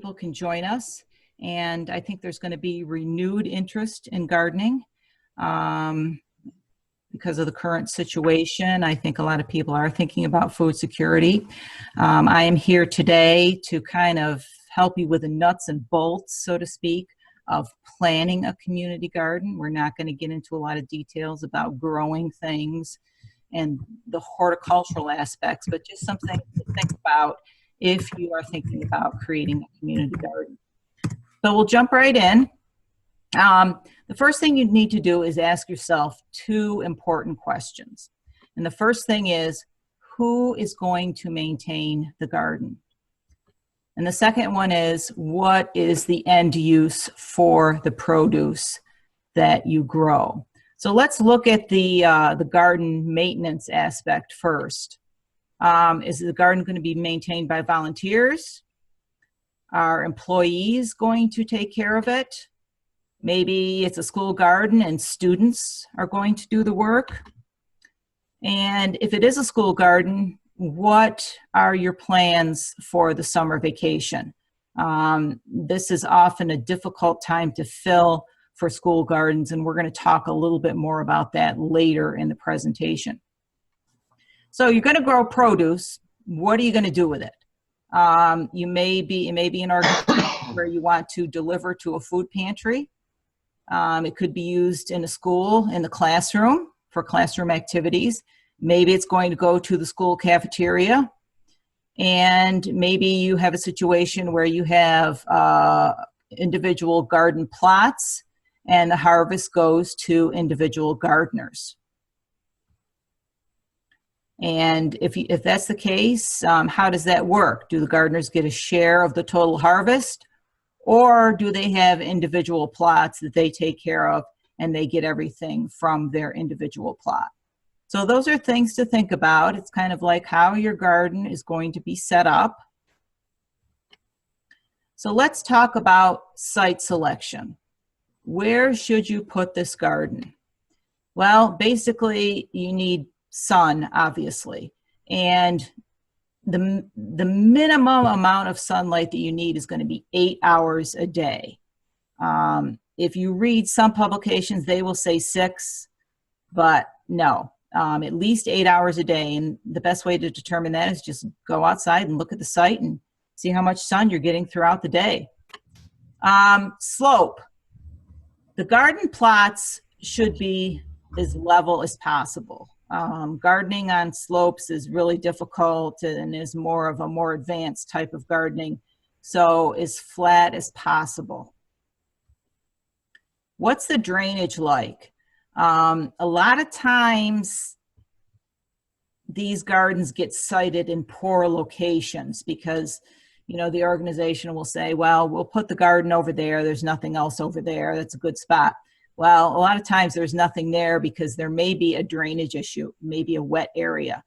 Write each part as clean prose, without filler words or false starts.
people can join us. And I think there's going to be renewed interest in gardening because of the current situation. I think a lot of people are thinking about food security. I am here today to kind of help you with the nuts and bolts, so to speak, of planning a community garden. We're not going to get into a lot of details about growing things and the horticultural aspects, but just something to think about if you are thinking about creating a community garden. So we'll jump right in. The first thing you need to do is ask yourself two important questions. And the first thing is, who is going to maintain the garden? And the second one is, what is the end use for the produce that you grow? So let's look at the garden maintenance aspect first. Is the garden going to be maintained by volunteers? Are employees going to take care of it? Maybe it's a school garden and students are going to do the work. And if it is a school garden, what are your plans for the summer vacation? This is often a difficult time to fill for school gardens, and we're going to talk a little bit more about that later in the presentation. So you're going to grow produce. What are you going to do with it? It may be an organization where you want to deliver to a food pantry. It could be used in a school, in the classroom, for classroom activities. Maybe it's going to go to the school cafeteria. And maybe you have a situation where you have individual garden plots and the harvest goes to individual gardeners. And if that's the case, how does that work? Do the gardeners get a share of the total harvest, or do they have individual plots that they take care of and they get everything from their individual plot? So those are things to think about. It's kind of like how your garden is going to be set up. So let's talk about site selection. Where should you put this garden? Well, basically you need sun, obviously, and the minimum amount of sunlight that you need is going to be 8 hours a day. If you read some publications, they will say 6, but no, at least 8 hours a day. And the best way to determine that is just go outside and look at the site and see how much sun you're getting throughout the day. Slope. The garden plots should be as level as possible. Gardening on slopes is really difficult and is more of a more advanced type of gardening, so as flat as possible. What's the drainage like? A lot of times these gardens get sited in poor locations because, you know, the organization will say, well, we'll put the garden over there. There's nothing else over there. That's a good spot. Well, a lot of times there's nothing there because there may be a drainage issue, maybe a wet area.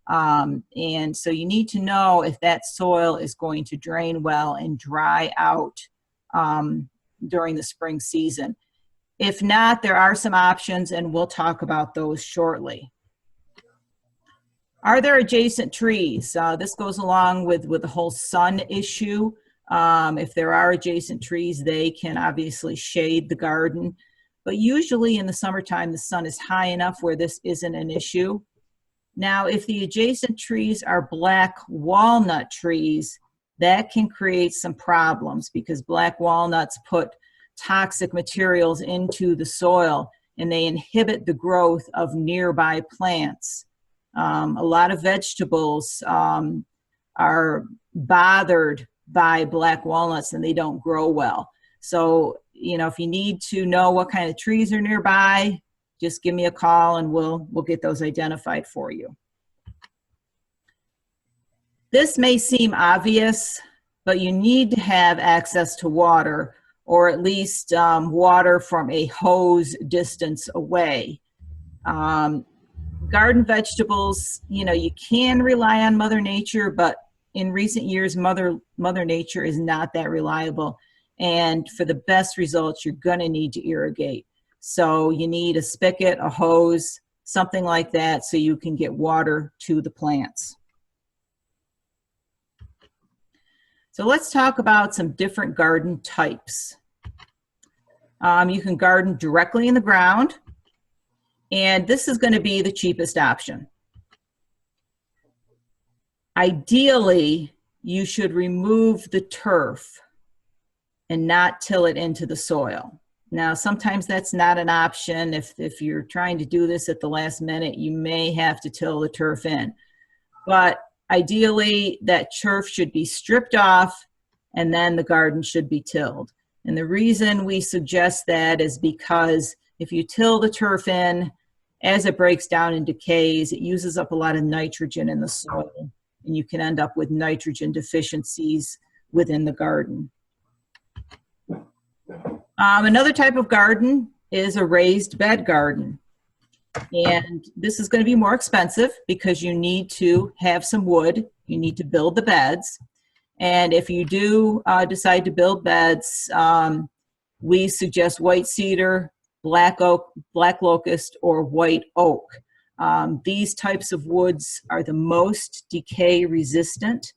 And so you need to know if that soil is going to drain well and dry out during the spring season. If not, there are some options, and we'll talk about those shortly. Are there adjacent trees? This goes along with the whole sun issue. If there are adjacent trees, they can obviously shade the garden. But usually in the summertime, the sun is high enough where this isn't an issue. Now, if the adjacent trees are black walnut trees, that can create some problems because black walnuts put toxic materials into the soil and they inhibit the growth of nearby plants. A lot of vegetables are bothered by black walnuts and they don't grow well. So, you know, if you need to know what kind of trees are nearby, just give me a call and we'll get those identified for you. This may seem obvious, but you need to have access to water, or at least water from a hose distance away. Garden vegetables, you know, you can rely on Mother Nature, but in recent years, Mother Nature is not that reliable. And for the best results, you're going to need to irrigate. So you need a spigot, a hose, something like that, so you can get water to the plants. So let's talk about some different garden types. You can garden directly in the ground, and this is going to be the cheapest option. Ideally, you should remove the turf and not till it into the soil. Now, sometimes that's not an option. If you're trying to do this at the last minute, you may have to till the turf in. But ideally, that turf should be stripped off, and then the garden should be tilled. And the reason we suggest that is because if you till the turf in, as it breaks down and decays, it uses up a lot of nitrogen in the soil, and you can end up with nitrogen deficiencies within the garden. Another type of garden is a raised bed garden. And this is going to be more expensive because you need to have some wood. You need to build the beds. And if you do decide to build beds, we suggest white cedar, black oak, black locust, or white oak. These types of woods are the most decay resistant.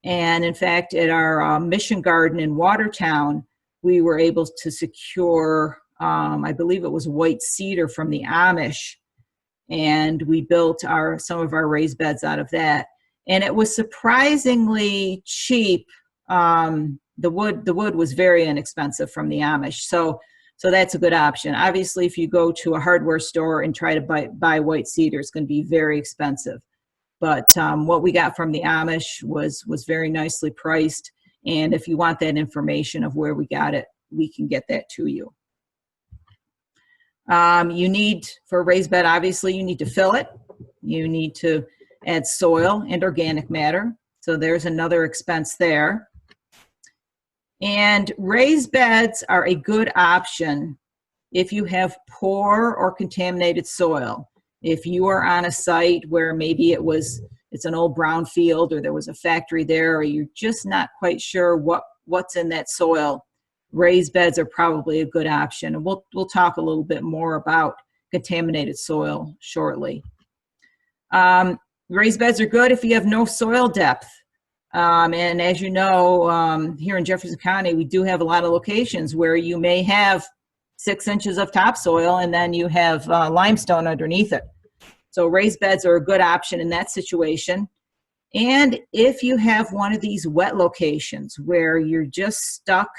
And in fact, at our mission garden in Watertown, we were able to secure, I believe it was white cedar from the Amish, and we built some of our raised beds out of that. And it was surprisingly cheap. The wood was very inexpensive from the Amish, so that's a good option. Obviously, if you go to a hardware store and try to buy white cedar, it's going to be very expensive. But what we got from the Amish was very nicely priced. And if you want that information of where we got it, we can get that to you. You need, for a raised bed, obviously, you need to fill it. You need to add soil and organic matter. So there's another expense there. And raised beds are a good option if you have poor or contaminated soil. If you are on a site where maybe it's an old brown field, or there was a factory there, or you're just not quite sure what's in that soil, raised beds are probably a good option. And we'll talk a little bit more about contaminated soil shortly. Raised beds are good if you have no soil depth. And as you know, here in Jefferson County, we do have a lot of locations where you may have 6 inches of topsoil and then you have limestone underneath it. So raised beds are a good option in that situation. And if you have one of these wet locations where you're just stuck,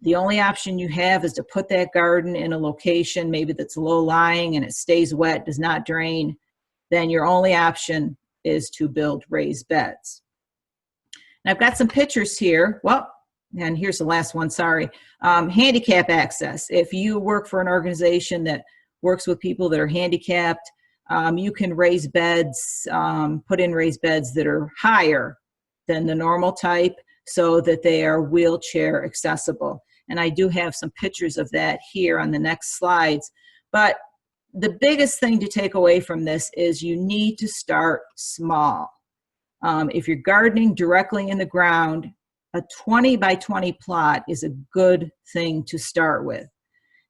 the only option you have is to put that garden in a location maybe that's low-lying and it stays wet, does not drain, then your only option is to build raised beds. And I've got some pictures here. Well, and here's the last one, sorry. Handicap access. If you work for an organization that works with people that are handicapped, you can raise beds, put in raised beds that are higher than the normal type so that they are wheelchair accessible. And I do have some pictures of that here on the next slides. But the biggest thing to take away from this is you need to start small. If you're gardening directly in the ground, a 20 by 20 plot is a good thing to start with.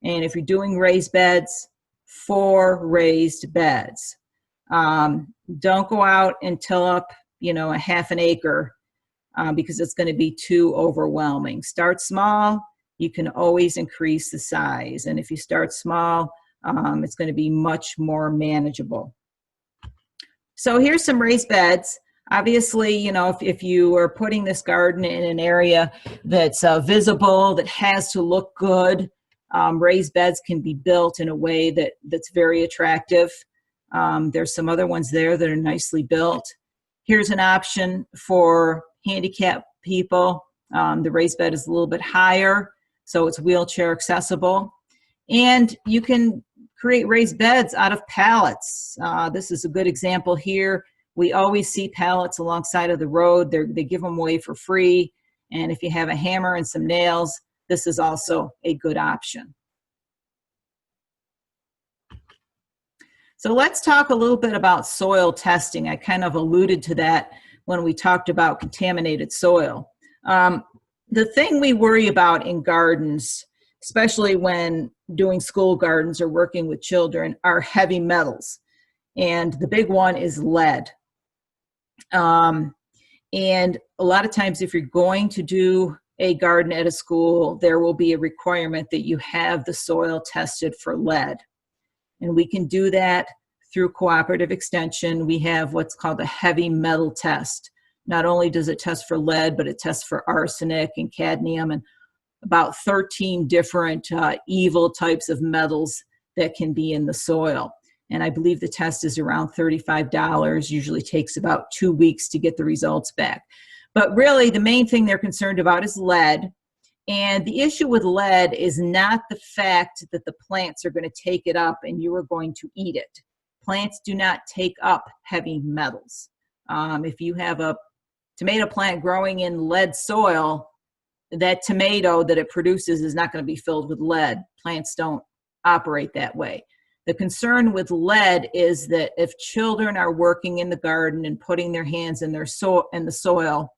And if you're doing raised beds, 4 raised beds. Don't go out and till up, a half an acre because it's going to be too overwhelming. Start small. You can always increase the size. And if you start small, it's going to be much more manageable. So here's some raised beds. Obviously, if you are putting this garden in an area that's visible, that has to look good, raised beds can be built in a way that's very attractive. There's some other ones there that are nicely built. Here's an option for handicapped people. The raised bed is a little bit higher, so it's wheelchair accessible. And you can create raised beds out of pallets. This is a good example here. We always see pallets alongside of the road. They give them away for free. And if you have a hammer and some nails, this is also a good option. So let's talk a little bit about soil testing. I kind of alluded to that when we talked about contaminated soil. The thing we worry about in gardens, especially when doing school gardens or working with children, are heavy metals. And the big one is lead. And And a lot of times if you're going to do a garden at a school, there will be a requirement that you have the soil tested for lead. And we can do that through cooperative extension. We have what's called a heavy metal test. Not only does it test for lead, but it tests for arsenic and cadmium and about 13 different evil types of metals that can be in the soil. And I believe the test is around $35, usually takes about 2 weeks to get the results back. But really the main thing they're concerned about is lead. And the issue with lead is not the fact that the plants are going to take it up and you are going to eat it. Plants do not take up heavy metals. If you have a tomato plant growing in lead soil, that tomato that it produces is not going to be filled with lead. Plants don't operate that way. The concern with lead is that if children are working in the garden and putting their hands in the soil,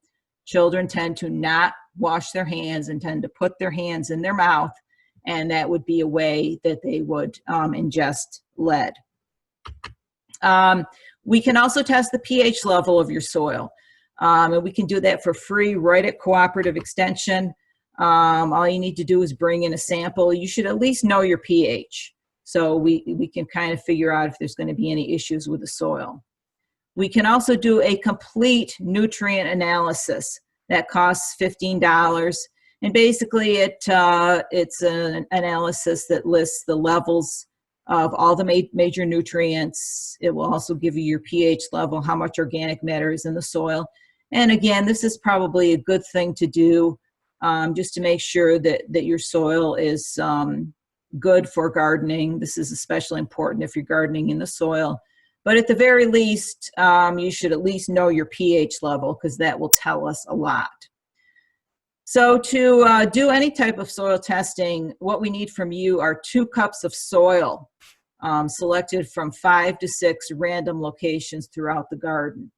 children tend to not wash their hands and tend to put their hands in their mouth, and that would be a way that they would ingest lead. We can also test the pH level of your soil. And we can do that for free right at Cooperative Extension. All you need to do is bring in a sample. You should at least know your pH, so we can kind of figure out if there's going to be any issues with the soil. We can also do a complete nutrient analysis that costs $15. And basically it's an analysis that lists the levels of all the major nutrients. It will also give you your pH level, how much organic matter is in the soil. And again, this is probably a good thing to do just to make sure that your soil is good for gardening. This is especially important if you're gardening in the soil. But at the very least, you should at least know your pH level, because that will tell us a lot. So to do any type of soil testing, what we need from you are 2 cups of soil selected from 5 to 6 random locations throughout the garden.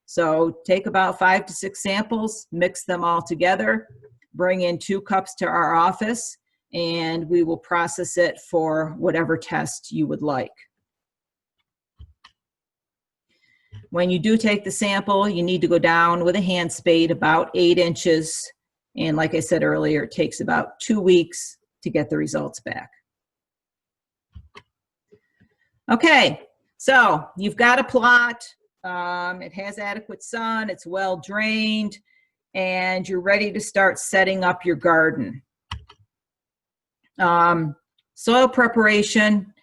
So take about 5 to 6 samples, mix them all together, bring in 2 cups to our office, and we will process it for whatever test you would like. When you do take the sample, you need to go down with a hand spade about 8 inches. And like I said earlier, it takes about 2 weeks to get the results back. Okay, so you've got a plot. It has adequate sun, it's well drained, and you're ready to start setting up your garden. Soil preparation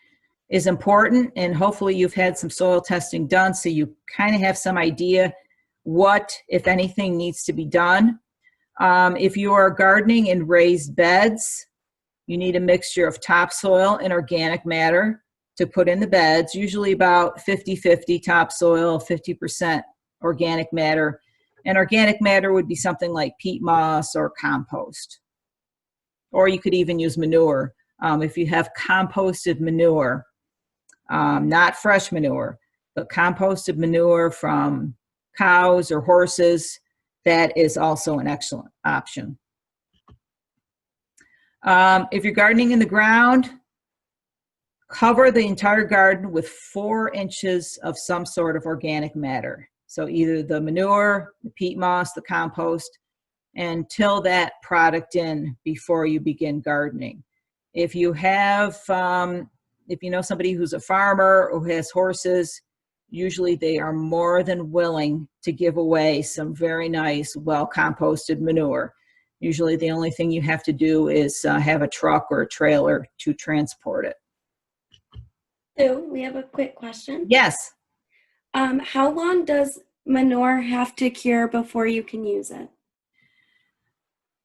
is important, and hopefully you've had some soil testing done so you kind of have some idea what, if anything, needs to be done. If you are gardening in raised beds, you need a mixture of topsoil and organic matter to put in the beds, usually about 50-50 topsoil, 50% organic matter. And organic matter would be something like peat moss or compost. Or you could even use manure. If you have composted manure, not fresh manure, but composted manure from cows or horses, that is also an excellent option. If you're gardening in the ground, cover the entire garden with 4 inches of some sort of organic matter. So either the manure, the peat moss, the compost, and till that product in before you begin gardening. If you have, if you know somebody who's a farmer or who has horses, usually they are more than willing to give away some very nice, well-composted manure. Usually the only thing you have to do is have a truck or a trailer to transport it. Sue, we have a quick question. Yes. How long does manure have to cure before you can use it?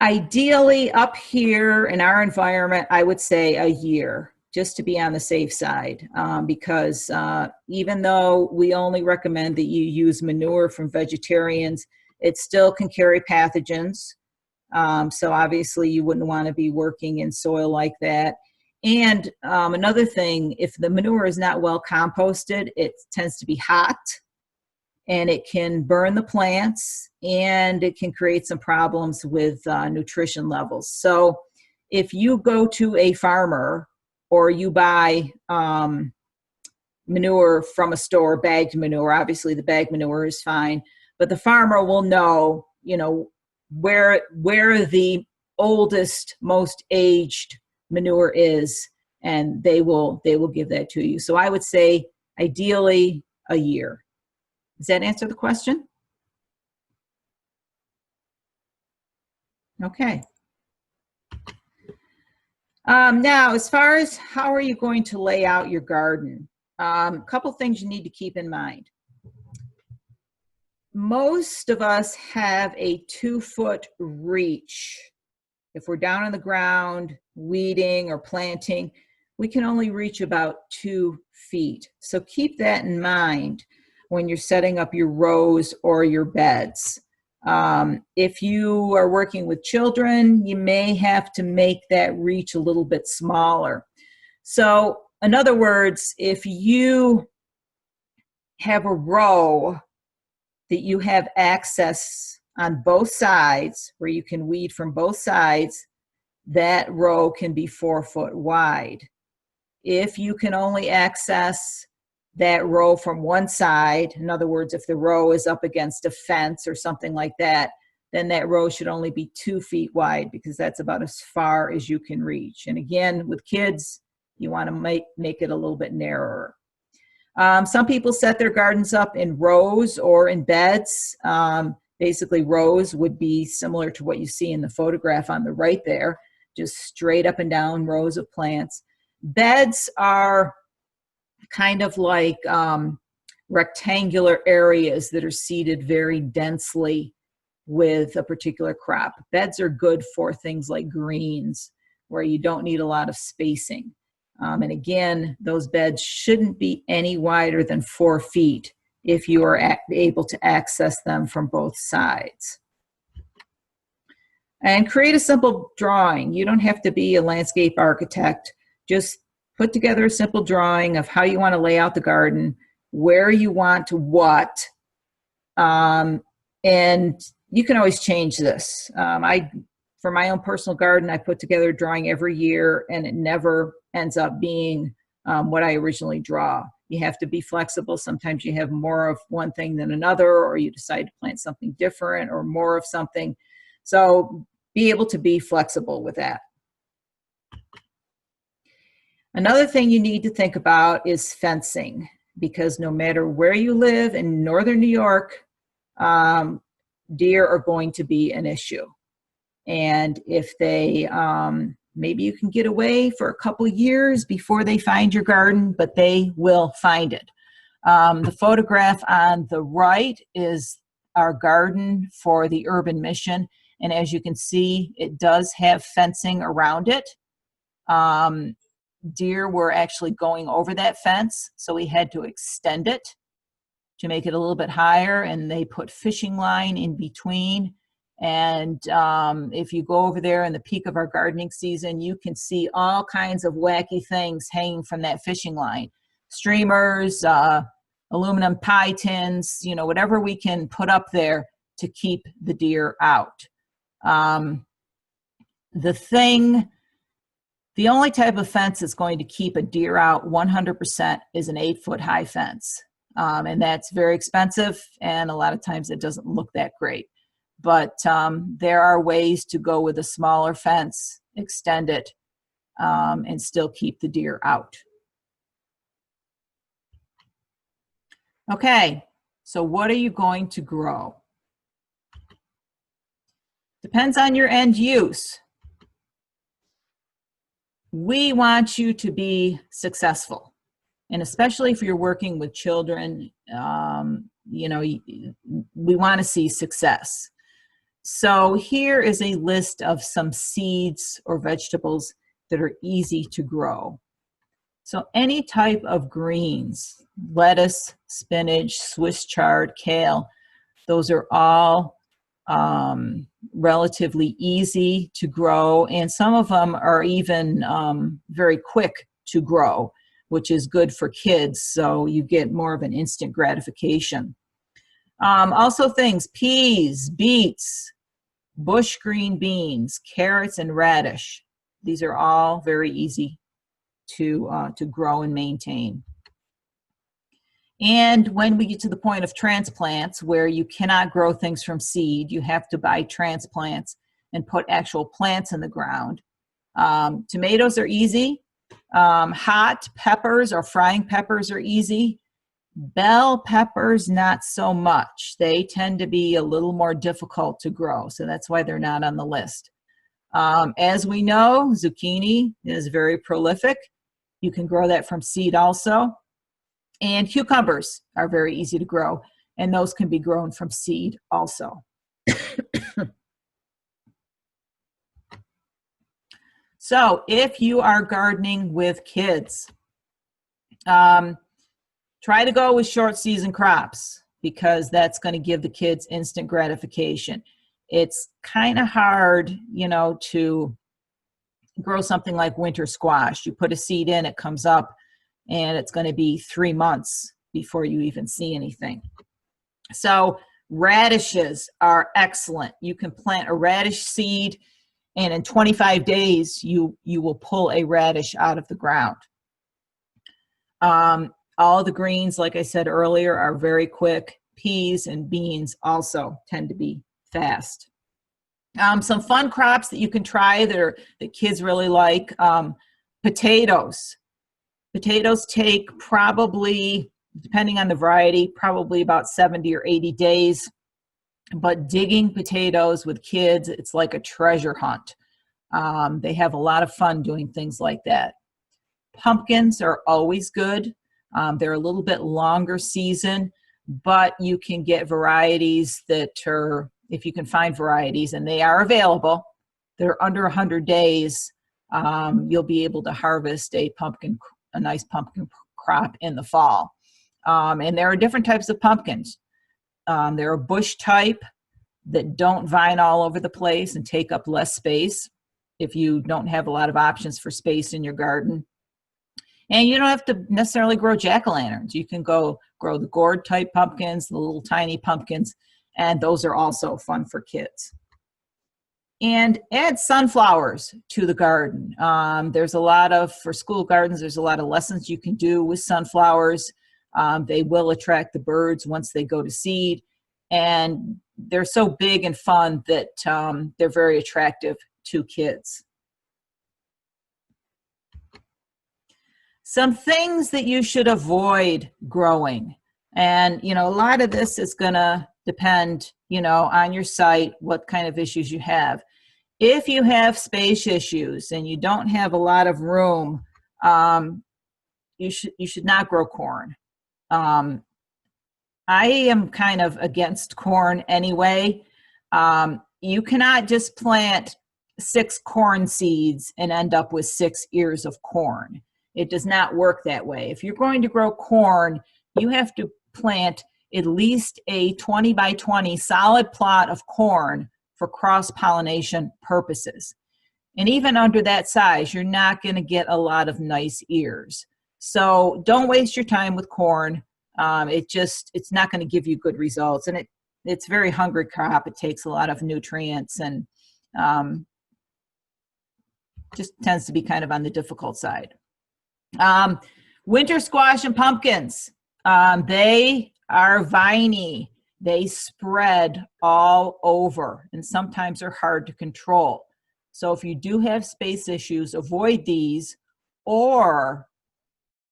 Ideally, up here in our environment, I would say a year, just to be on the safe side, because even though we only recommend that you use manure from vegetarians, it still can carry pathogens. So obviously you wouldn't want to be working in soil like that. And another thing, if the manure is not well composted, it tends to be hot, and it can burn the plants, and it can create some problems with nutrition levels. So if you go to a farmer or you buy manure from a store, bagged manure, obviously the bagged manure is fine, but the farmer will know, you know, where the oldest, most aged manure is, and they will give that to you. So I would say ideally a year. Does that answer the question? Okay. Now, as far as how are you going to lay out your garden, a couple things you need to keep in mind. Most of us have a 2-foot reach. If we're down on the ground, weeding or planting, we can only reach about 2 feet. So keep that in mind when you're setting up your rows or your beds. If you are working with children, you may have to make that reach a little bit smaller. So in other words, if you have a row that you have access on both sides, where you can weed from both sides, that row can be 4 foot wide. If you can only access that row from one side, in other words, if the row is up against a fence or something like that, then that row should only be 2 feet wide, because that's about as far as you can reach. And again, with kids, you want to make it a little bit narrower. Some people set their gardens up in rows or in beds. Basically, rows would be similar to what you see in the photograph on the right there, just straight up and down rows of plants. Beds are kind of like rectangular areas that are seeded very densely with a particular crop. Beds are good for things like greens, where you don't need a lot of spacing. And again, those beds shouldn't be any wider than 4 feet if you are able to access them from both sides. And create a simple drawing. You don't have to be a landscape architect. Just put together a simple drawing of how you want to lay out the garden, where you want what, and you can always change this. For my own personal garden, I put together a drawing every year, and it never ends up being what I originally draw. You have to be flexible. Sometimes you have more of one thing than another, or you decide to plant something different or more of something. So be able to be flexible with that. Another thing you need to think about is fencing, because no matter where you live in northern New York, deer are going to be an issue. And if they, maybe you can get away for a couple years before they find your garden, but they will find it. The photograph on the right is our garden for the Urban Mission. And as you can see, it does have fencing around it. Deer were actually going over that fence, so we had to extend it to make it a little bit higher, and they put fishing line in between. And if you go over there in the peak of our gardening season, you can see all kinds of wacky things hanging from that fishing line. Streamers, aluminum pie tins, you know, whatever we can put up there to keep the deer out. The only type of fence that's going to keep a deer out 100% is an 8-foot high fence. And that's very expensive, and a lot of times it doesn't look that great. But there are ways to go with a smaller fence, extend it, and still keep the deer out. Okay, so what are you going to grow? Depends on your end use. We want you to be successful. And especially if you're working with children, you know, we want to see success. So here is a list of some seeds or vegetables that are easy to grow. So any type of greens, lettuce, spinach, Swiss chard, kale, those are all relatively easy to grow, and some of them are even very quick to grow, which is good for kids, so you get more of an instant gratification. Also things, peas, beets, bush green beans, carrots, and radish. These are all very easy to grow and maintain. And when we get to the point of transplants, where you cannot grow things from seed, you have to buy transplants and put actual plants in the ground. Tomatoes are easy. Hot peppers or frying peppers are easy. Bell peppers, not so much. They tend to be a little more difficult to grow, so that's why they're not on the list. As we know, zucchini is very prolific. You can grow that from seed also. And cucumbers are very easy to grow, and those can be grown from seed also. So if you are gardening with kids, try to go with short season crops, because that's going to give the kids instant gratification. It's kind of hard, to grow something like winter squash. You put a seed in, it comes up, and it's going to be 3 months before you even see anything. So radishes are excellent. You can plant a radish seed, and in 25 days, you will pull a radish out of the ground. All the greens, like I said earlier, are very quick. Peas and beans also tend to be fast. Some fun crops that you can try that kids really like, potatoes. Potatoes take probably, depending on the variety, probably about 70 or 80 days. But digging potatoes with kids, it's like a treasure hunt. They have a lot of fun doing things like that. Pumpkins are always good. They're a little bit longer season, but you can get varieties that are, if you can find varieties, and they are available, they're under 100 days, you'll be able to harvest a nice pumpkin crop in the fall. And there are different types of pumpkins. There are bush type that don't vine all over the place and take up less space if you don't have a lot of options for space in your garden. And you don't have to necessarily grow jack-o'-lanterns. You can go grow the gourd type pumpkins, the little tiny pumpkins, and those are also fun for kids. And add sunflowers to the garden. For school gardens, there's a lot of lessons you can do with sunflowers. They will attract the birds once they go to seed, and they're so big and fun that they're very attractive to kids. Some things that you should avoid growing. And, a lot of this is going to depend, on your site, what kind of issues you have. If you have space issues and you don't have a lot of room, you should not grow corn. I am kind of against corn anyway. You cannot just plant 6 corn seeds and end up with 6 ears of corn. It does not work that way. If you're going to grow corn, you have to plant at least a 20 by 20 solid plot of corn for cross-pollination purposes. And even under that size, you're not going to get a lot of nice ears. So don't waste your time with corn. It's not going to give you good results. And it's a very hungry crop. It takes a lot of nutrients and just tends to be kind of on the difficult side. Winter squash and pumpkins, they are viney. They spread all over and sometimes are hard to control. So if you do have space issues, avoid these, or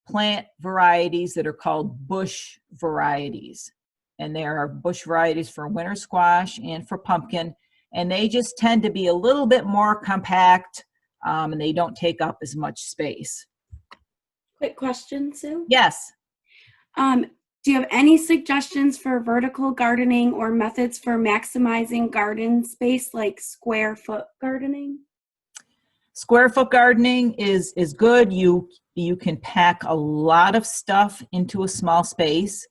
plant varieties that are called bush varieties. And there are bush varieties for winter squash and for pumpkin, and they just tend to be a little bit more compact, and they don't take up as much space. Quick question, Sue? Yes. Do you have any suggestions for vertical gardening or methods for maximizing garden space, like square foot gardening? Square foot gardening is good. You can pack a lot of stuff into a small space.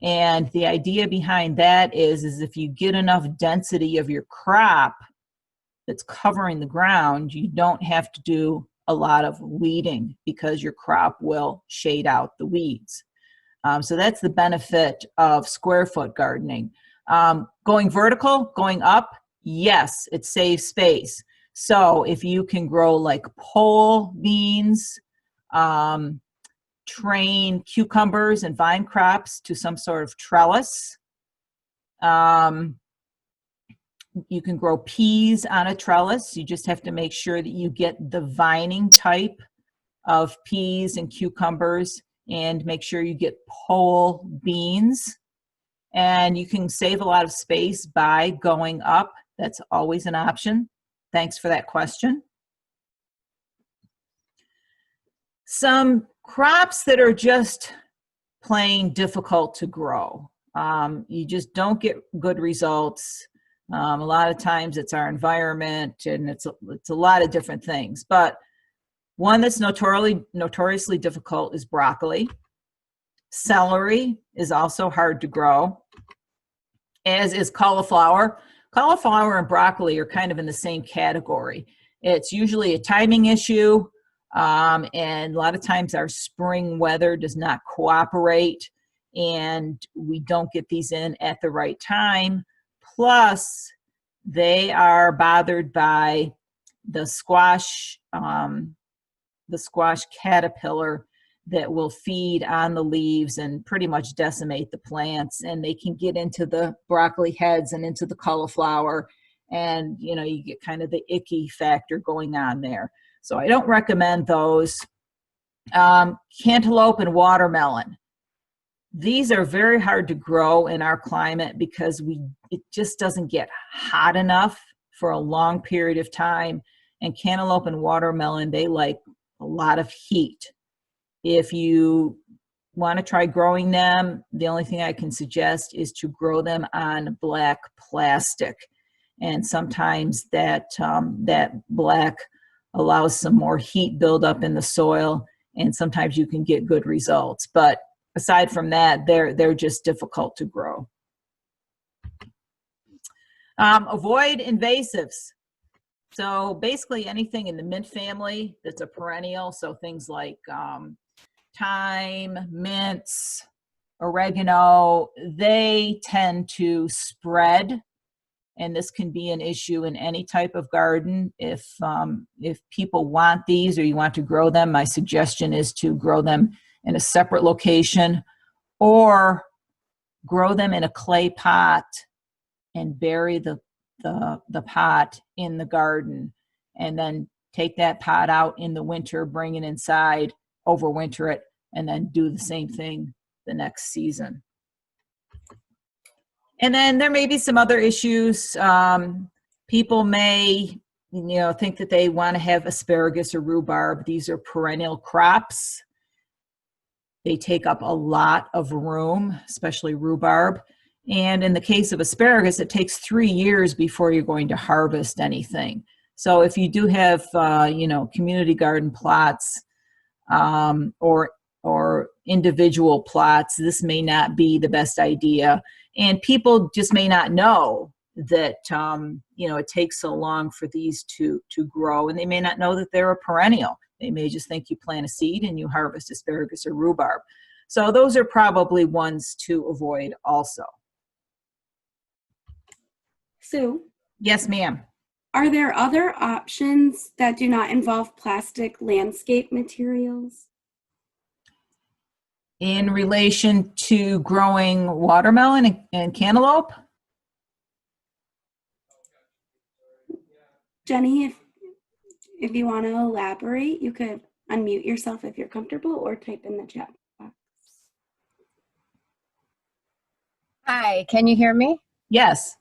And the idea behind that is if you get enough density of your crop that's covering the ground, you don't have to do a lot of weeding because your crop will shade out the weeds. So that's the benefit of square foot gardening. Going vertical, going up, yes, it saves space. So if you can grow like pole beans, train cucumbers and vine crops to some sort of trellis. You can grow peas on a trellis. You just have to make sure that you get the vining type of peas and cucumbers, and make sure you get pole beans. And you can save a lot of space by going up. That's always an option. Thanks for that question. Some crops that are just plain difficult to grow. You just don't get good results. A lot of times it's our environment, and it's a lot of different things. But one that's notoriously difficult is broccoli. Celery is also hard to grow, as is cauliflower. Cauliflower and broccoli are kind of in the same category. It's usually a timing issue, and a lot of times our spring weather does not cooperate, and we don't get these in at the right time. Plus, they are bothered by the squash caterpillar that will feed on the leaves and pretty much decimate the plants, and they can get into the broccoli heads and into the cauliflower, and you get kind of the icky factor going on there. So I don't recommend those. Cantaloupe and watermelon. These are very hard to grow in our climate because it just doesn't get hot enough for a long period of time. And cantaloupe and watermelon, they like a lot of heat. If you want to try growing them, the only thing I can suggest is to grow them on black plastic. And sometimes that black allows some more heat buildup in the soil, and sometimes you can get good results. But aside from that, they're just difficult to grow. Avoid invasives. So basically anything in the mint family that's a perennial, so things like thyme, mints, oregano, they tend to spread, and this can be an issue in any type of garden. If people want these or you want to grow them, my suggestion is to grow them in a separate location, or grow them in a clay pot and bury the pot in the garden, and then take that pot out in the winter, bring it inside, overwinter it, and then do the same thing the next season. And then there may be some other issues. People may think that they want to have asparagus or rhubarb. These are perennial crops. They take up a lot of room, especially rhubarb. And in the case of asparagus, it takes 3 years before you're going to harvest anything. So if you do have, community garden plots or individual plots, this may not be the best idea. And people just may not know that, it takes so long for these to grow, and they may not know that they're a perennial. They may just think you plant a seed and you harvest asparagus or rhubarb. So those are probably ones to avoid also. Sue? Yes, ma'am. Are there other options that do not involve plastic landscape materials? In relation to growing watermelon and cantaloupe? Jenny, if you want to elaborate, you could unmute yourself if you're comfortable, or type in the chat box. Hi, can you hear me? Yes.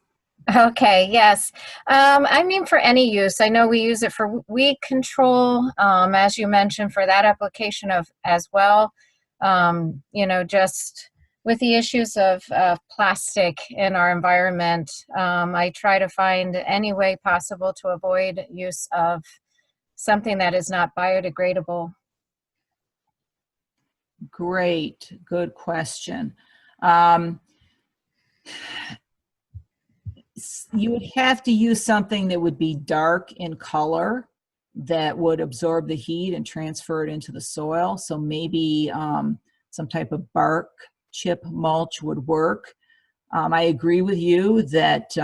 Okay, yes. For any use. I know we use it for weed control, as you mentioned, for that application as well. Just with the issues of plastic in our environment, I try to find any way possible to avoid use of something that is not biodegradable. Great, good question. You would have to use something that would be dark in color, that would absorb the heat and transfer it into the soil. So maybe some type of bark chip mulch would work. I agree with you that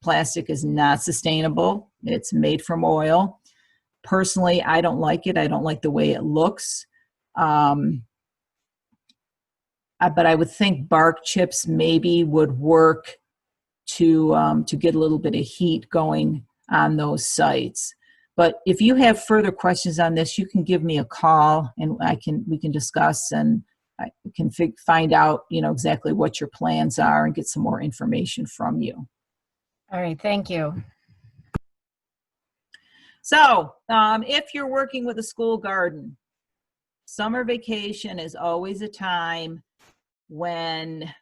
plastic is not sustainable. It's made from oil. Personally, I don't like it. I don't like the way it looks. but I would think bark chips maybe would work to get a little bit of heat going on those sites. But if you have further questions on this, you can give me a call and we can discuss, and I can find out, exactly what your plans are and get some more information from you. All right, thank you. So if you're working with a school garden, summer vacation is always a time when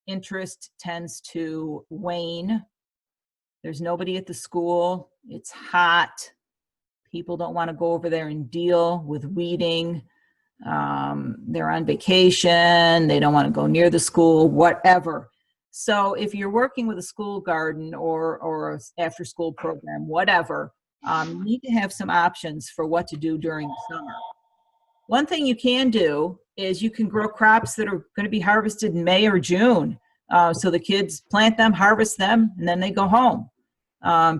interest tends to wane. There's nobody at the school. It's hot. People don't want to go over there and deal with weeding. They're on vacation. They don't want to go near the school, whatever. So if you're working with a school garden or after school program, whatever, you need to have some options for what to do during the summer. One thing you can do is you can grow crops that are going to be harvested in May or June. So the kids plant them, harvest them, and then they go home.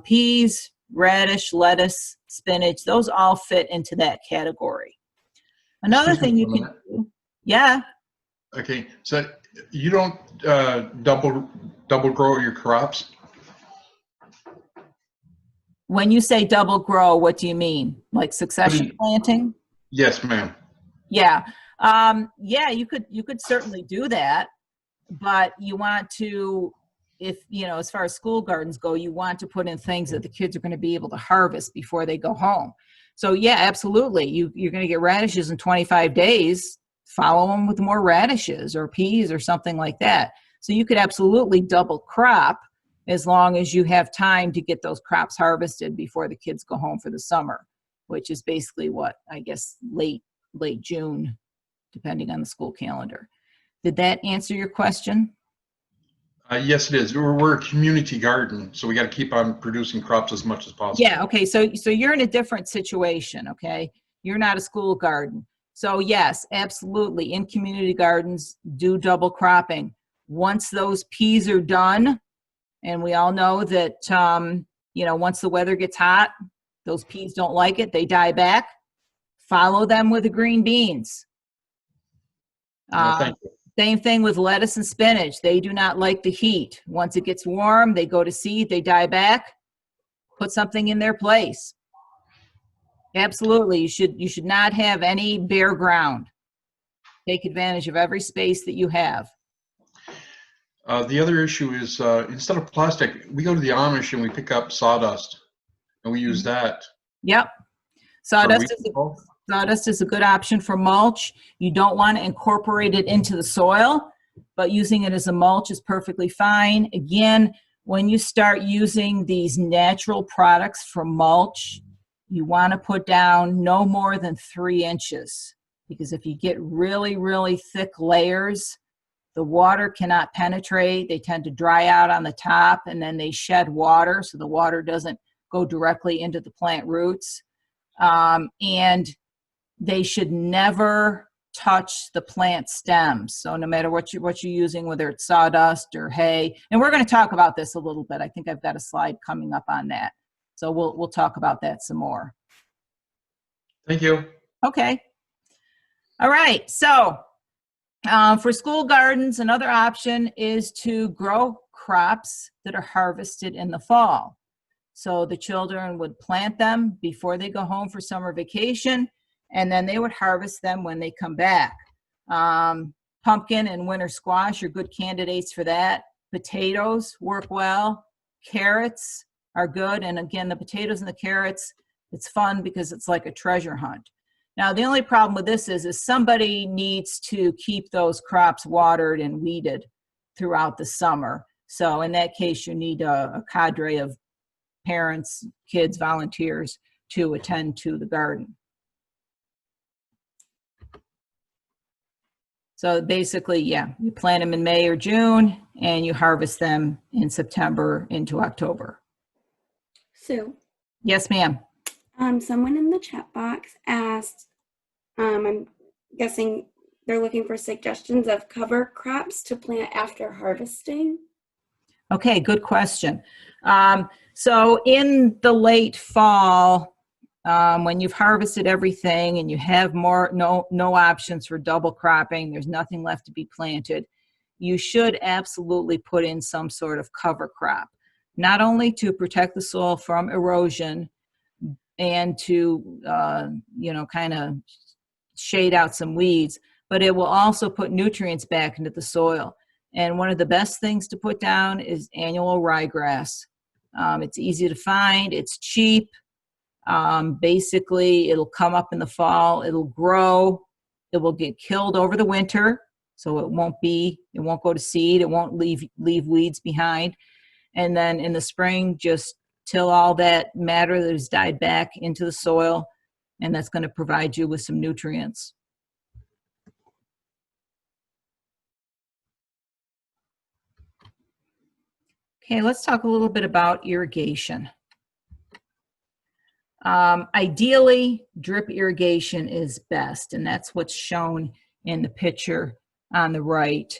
Peas, radish, lettuce, spinach, those all fit into that category. Another thing you can do, yeah. Okay, so you don't double grow your crops? When you say double grow, what do you mean? Like succession planting? Yes, ma'am. Yeah. You could certainly do that, but you want to, as far as school gardens go, you want to put in things that the kids are going to be able to harvest before they go home. So yeah, absolutely. You're going to get radishes in 25 days, follow them with more radishes or peas or something like that. So you could absolutely double crop as long as you have time to get those crops harvested before the kids go home for the summer, which is basically late June, depending on the school calendar. Did that answer your question? Yes, it is. We're a community garden, so we got to keep on producing crops as much as possible. Yeah, okay, so you're in a different situation, okay? You're not a school garden. So yes, absolutely, in community gardens, do double cropping. Once those peas are done, and we all know that, once the weather gets hot, those peas don't like it, they die back. Follow them with the green beans. Thank you. Same thing with lettuce and spinach. They do not like the heat. Once it gets warm, they go to seed, they die back. Put something in their place. Absolutely, you should not have any bare ground. Take advantage of every space that you have. The other issue is instead of plastic, we go to the Amish and we pick up sawdust, and we use that. Yep. Sawdust is a good option for mulch. You don't want to incorporate it into the soil, but using it as a mulch is perfectly fine. Again, when you start using these natural products for mulch, you want to put down no more than 3 inches, because if you get really, really thick layers, the water cannot penetrate. They tend to dry out on the top, and then they shed water, so the water doesn't go directly into the plant roots. And they should never touch the plant stems. So no matter what you're using, whether it's sawdust or hay, and we're going to talk about this a little bit. I think I've got a slide coming up on that. So we'll talk about that some more. Thank you. Okay. All right. So for school gardens, another option is to grow crops that are harvested in the fall. So the children would plant them before they go home for summer vacation, and then they would harvest them when they come back. Pumpkin and winter squash are good candidates for that. Potatoes work well. Carrots are good. And again, the potatoes and the carrots, it's fun because it's like a treasure hunt. Now, the only problem with this is somebody needs to keep those crops watered and weeded throughout the summer. So in that case, you need a cadre of parents, kids, volunteers to attend to the garden. So basically, yeah, you plant them in May or June and you harvest them in September into October. Sue. Yes, ma'am. Someone in the chat box asked, I'm guessing they're looking for suggestions of cover crops to plant after harvesting. Okay, good question. So in the late fall, when you've harvested everything and you have no options for double cropping, there's nothing left to be planted, you should absolutely put in some sort of cover crop, not only to protect the soil from erosion and to, kind of shade out some weeds, but it will also put nutrients back into the soil. And one of the best things to put down is annual ryegrass. It's easy to find, it's cheap. Basically, it'll come up in the fall, it'll grow, it will get killed over the winter, so it won't go to seed, it won't leave weeds behind. And then in the spring, just till all that matter that has died back into the soil, and that's going to provide you with some nutrients. Okay, let's talk a little bit about irrigation. Ideally, drip irrigation is best, and that's what's shown in the picture on the right.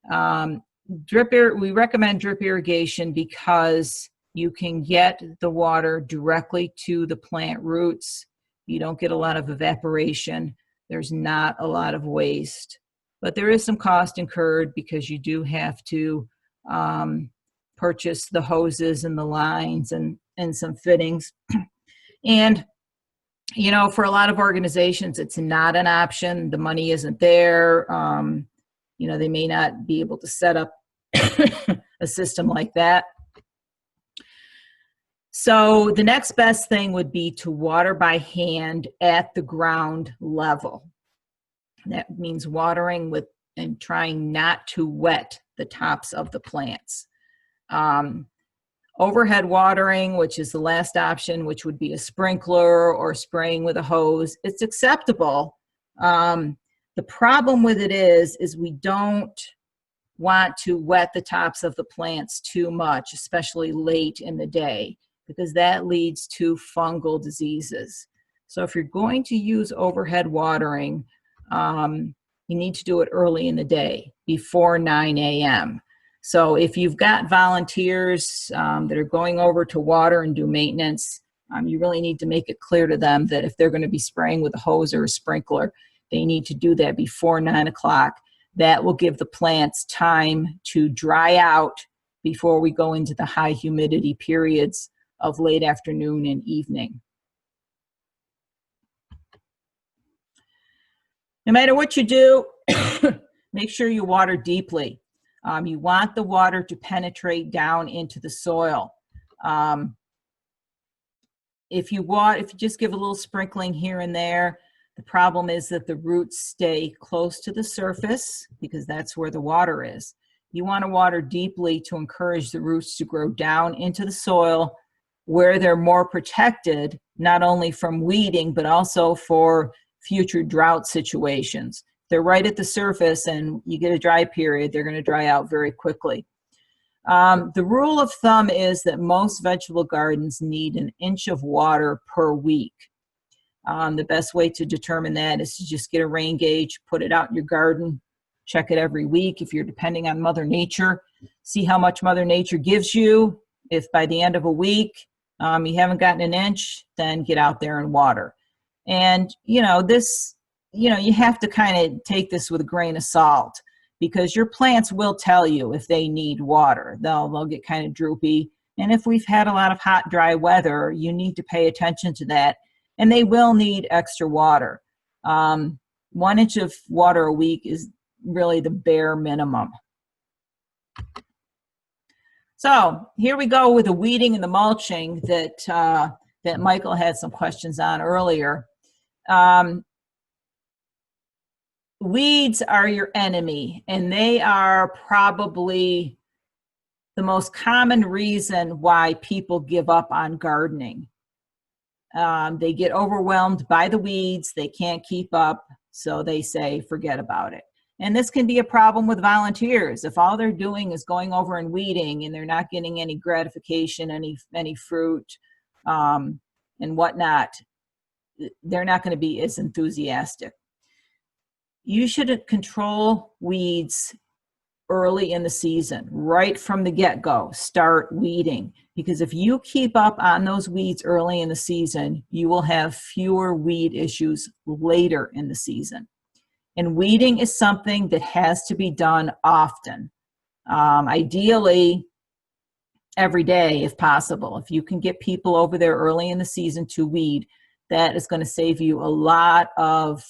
We recommend drip irrigation because you can get the water directly to the plant roots. You don't get a lot of evaporation. There's not a lot of waste, but there is some cost incurred because you do have to purchase the hoses and the lines and some fittings. And, for a lot of organizations, it's not an option. The money isn't there. They may not be able to set up a system like that. So the next best thing would be to water by hand at the ground level. That means watering and trying not to wet the tops of the plants. Overhead watering, which is the last option, which would be a sprinkler or spraying with a hose, it's acceptable. The problem with it is we don't want to wet the tops of the plants too much, especially late in the day, because that leads to fungal diseases. So if you're going to use overhead watering, you need to do it early in the day, before 9 a.m. So if you've got volunteers that are going over to water and do maintenance, you really need to make it clear to them that if they're going to be spraying with a hose or a sprinkler, they need to do that before 9 o'clock. That will give the plants time to dry out before we go into the high humidity periods of late afternoon and evening. No matter what you do, make sure you water deeply. You want the water to penetrate down into the soil. If you just give a little sprinkling here and there, the problem is that the roots stay close to the surface because that's where the water is. You want to water deeply to encourage the roots to grow down into the soil where they're more protected, not only from weeding, but also for future drought situations. They're right at the surface and you get a dry period, they're going to dry out very quickly. The rule of thumb is that most vegetable gardens need 1 inch of water per week. The best way to determine that is to just get a rain gauge, put it out in your garden, check it every week if you're depending on Mother Nature. See how much Mother Nature gives you. If by the end of a week you haven't gotten 1 inch, then get out there and water. And you have to kind of take this with a grain of salt because your plants will tell you if they need water. They'll get kind of droopy. And if we've had a lot of hot, dry weather, you need to pay attention to that. And they will need extra water. 1 inch of water a week is really the bare minimum. So here we go with the weeding and the mulching that Michael had some questions on earlier. Weeds are your enemy, and they are probably the most common reason why people give up on gardening. They get overwhelmed by the weeds, they can't keep up, so they say forget about it. And this can be a problem with volunteers. If all they're doing is going over and weeding and they're not getting any gratification, any fruit and whatnot, they're not going to be as enthusiastic. You should control weeds early in the season, right from the get-go, start weeding. Because if you keep up on those weeds early in the season, you will have fewer weed issues later in the season. And weeding is something that has to be done often. Ideally, every day if possible. If you can get people over there early in the season to weed, that is going to save you a lot of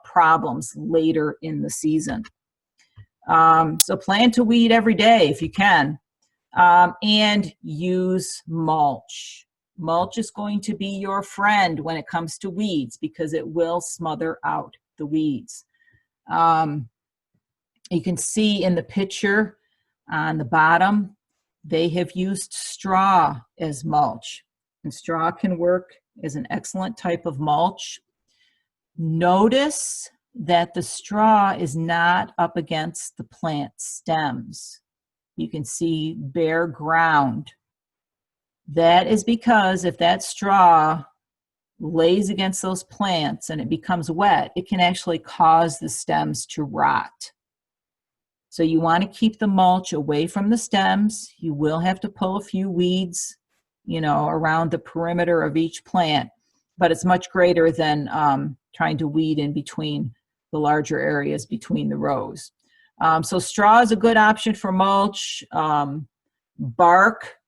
problems later in the season. So plan to weed every day if you can, and use mulch. Mulch is going to be your friend when it comes to weeds because it will smother out the weeds. You can see in the picture on the bottom, they have used straw as mulch, and straw can work as an excellent type of mulch. Notice that the straw is not up against the plant stems. You can see bare ground. That is because if that straw lays against those plants and it becomes wet, it can actually cause the stems to rot. So you want to keep the mulch away from the stems. You will have to pull a few weeds, around the perimeter of each plant, but it's much greater than trying to weed in between the larger areas between the rows. So straw is a good option for mulch. Bark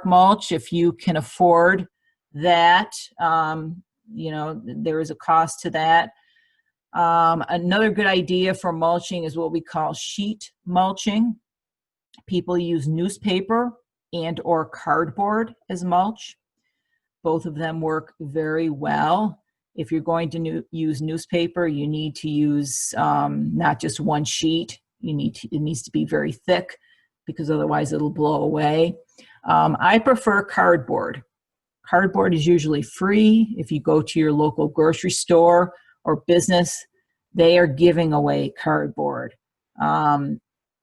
mulch, if you can afford that, there is a cost to that. Another good idea for mulching is what we call sheet mulching. People use newspaper and or cardboard as mulch. Both of them work very well. If you're going to use newspaper, you need to use not just one sheet. It needs to be very thick because otherwise it'll blow away. I prefer cardboard. Cardboard is usually free. If you go to your local grocery store or business, they are giving away cardboard.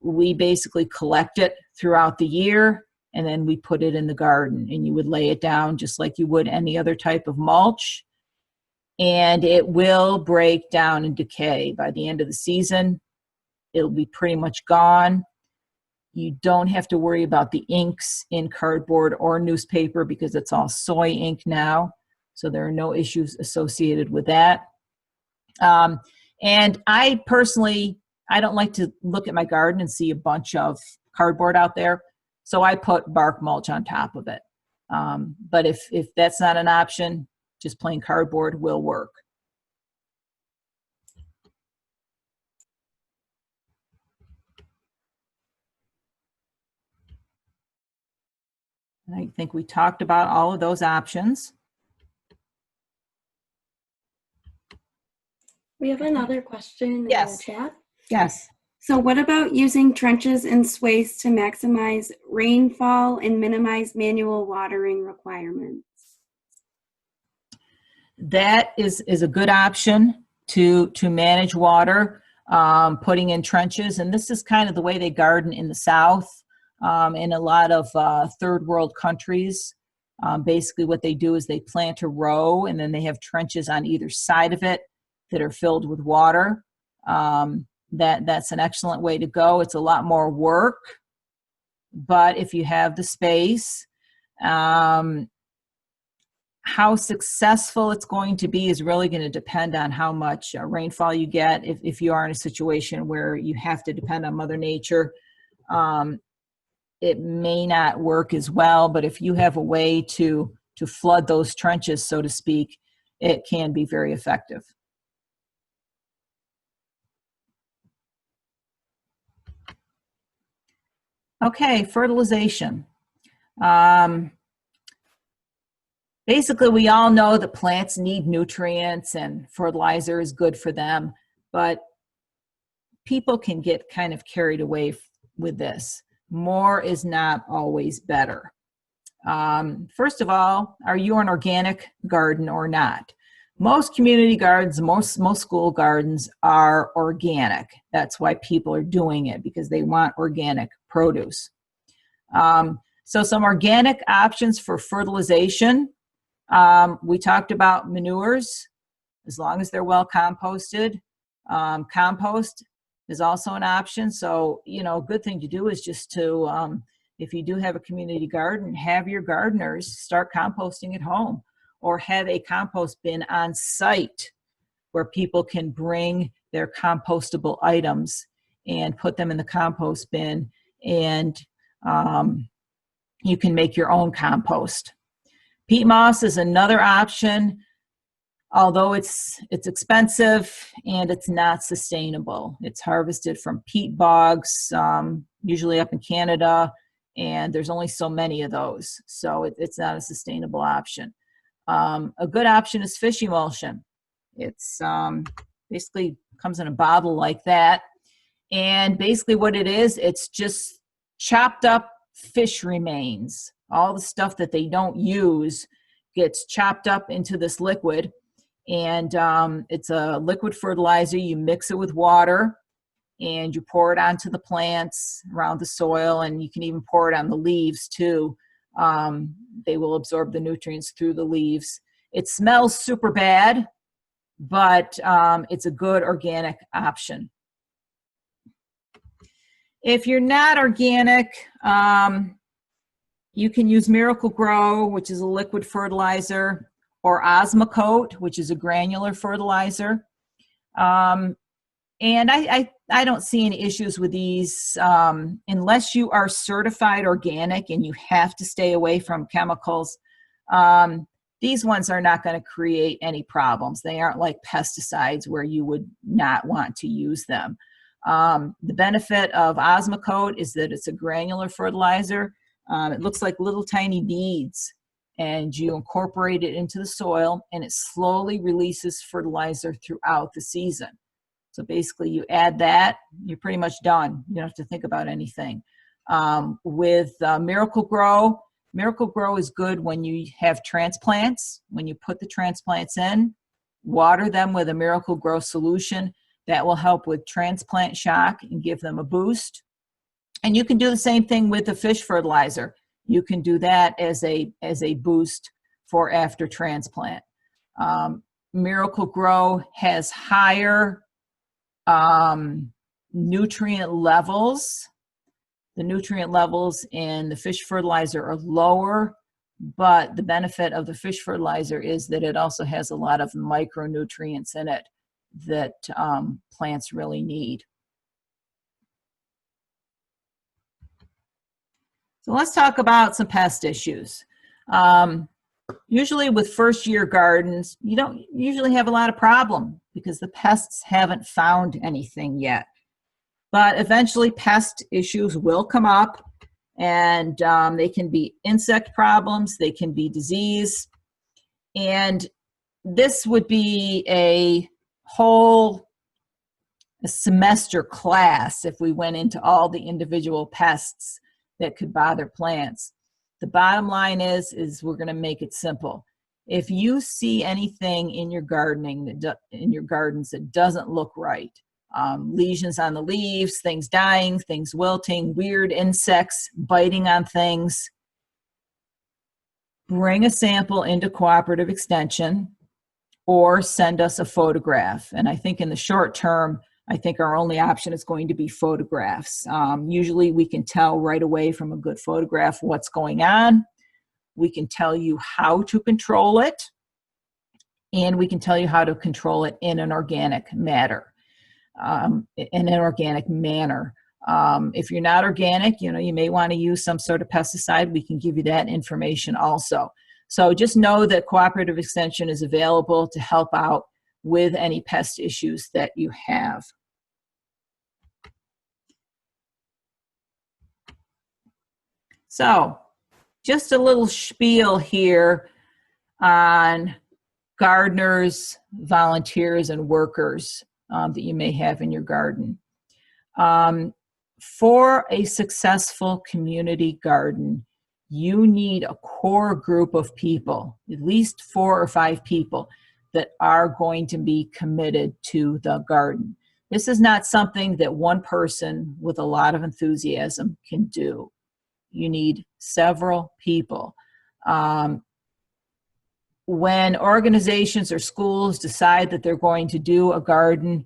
We basically collect it throughout the year and then we put it in the garden, and you would lay it down just like you would any other type of mulch, and it will break down and decay. By the end of the season, it'll be pretty much gone. You don't have to worry about the inks in cardboard or newspaper because it's all soy ink now, so there are no issues associated with that. And I personally, I don't like to look at my garden and see a bunch of cardboard out there, so I put bark mulch on top of it. But if that's not an option, just plain cardboard will work. And I think we talked about all of those options. We have another question in Yes. the chat. Yes. So what about using trenches and sways to maximize rainfall and minimize manual watering requirements? That is a good option to manage water, putting in trenches. And this is kind of the way they garden in the South, in a lot of third world countries. Basically what they do is they plant a row and then they have trenches on either side of it that are filled with water. That's an excellent way to go. It's a lot more work, but if you have the space, how successful it's going to be is really going to depend on how much rainfall you get. If you are in a situation where you have to depend on Mother Nature, it may not work as well, but if you have a way to flood those trenches, so to speak, it can be very effective. Okay, fertilization. Basically, we all know that plants need nutrients and fertilizer is good for them, but people can get kind of carried away with this. More is not always better. First of all, are you an organic garden or not? Most community gardens, most school gardens are organic. That's why people are doing it, because they want organic produce. So some organic options for fertilization. We talked about manures, as long as they're well composted. Compost is also an option. So, you know, a good thing to do is just to, if you do have a community garden, have your gardeners start composting at home, or have a compost bin on site where people can bring their compostable items and put them in the compost bin, and you can make your own compost. Peat moss is another option, although it's expensive and it's not sustainable. It's harvested from peat bogs, usually up in Canada, and there's only so many of those, so it's not a sustainable option. A good option is fish emulsion. It's basically comes in a bottle like that, and basically what it is, it's just chopped up fish remains. All the stuff that they don't use gets chopped up into this liquid, and it's a liquid fertilizer. You mix it with water and you pour it onto the plants around the soil, and you can even pour it on the leaves too. They will absorb the nutrients through the leaves. It smells super bad, but it's a good organic option. If you're not organic, you can use Miracle Grow, which is a liquid fertilizer, or Osmocote, which is a granular fertilizer. And I don't see any issues with these unless you are certified organic and you have to stay away from chemicals. These ones are not going to create any problems. They aren't like pesticides where you would not want to use them. The benefit of Osmocote is that it's a granular fertilizer. It looks like little tiny beads, and you incorporate it into the soil, and it slowly releases fertilizer throughout the season. So basically you add that, you're pretty much done. You don't have to think about anything. With Miracle Grow is good when you have transplants. When you put the transplants in, water them with a Miracle Grow solution. That will help with transplant shock and give them a boost. And you can do the same thing with the fish fertilizer. You can do that as a boost for after transplant. Miracle Grow has higher nutrient levels. The nutrient levels in the fish fertilizer are lower, but the benefit of the fish fertilizer is that it also has a lot of micronutrients in it that plants really need. So let's talk about some pest issues. Usually with first year gardens, you don't usually have a lot of problem because the pests haven't found anything yet. But eventually pest issues will come up, and they can be insect problems, they can be disease, and this would be a whole semester class if we went into all the individual pests that could bother plants. The bottom line is we're going to make it simple. If you see anything in your gardening in your gardens that doesn't look right, lesions on the leaves, things dying, things wilting, weird insects biting on things, bring a sample into Cooperative Extension or send us a photograph. And I think in the short term, I think our only option is going to be photographs. Usually we can tell right away from a good photograph what's going on. We can tell you how to control it, and we can tell you how to control it in an organic manner. If you're not organic, you may want to use some sort of pesticide. We can give you that information also. So just know that Cooperative Extension is available to help out with any pest issues that you have. So just a little spiel here on gardeners, volunteers, and workers that you may have in your garden. For a successful community garden, you need a core group of people, at least 4 or 5 people that are going to be committed to the garden. This is not something that one person with a lot of enthusiasm can do. You need several people. When organizations or schools decide that they're going to do a garden,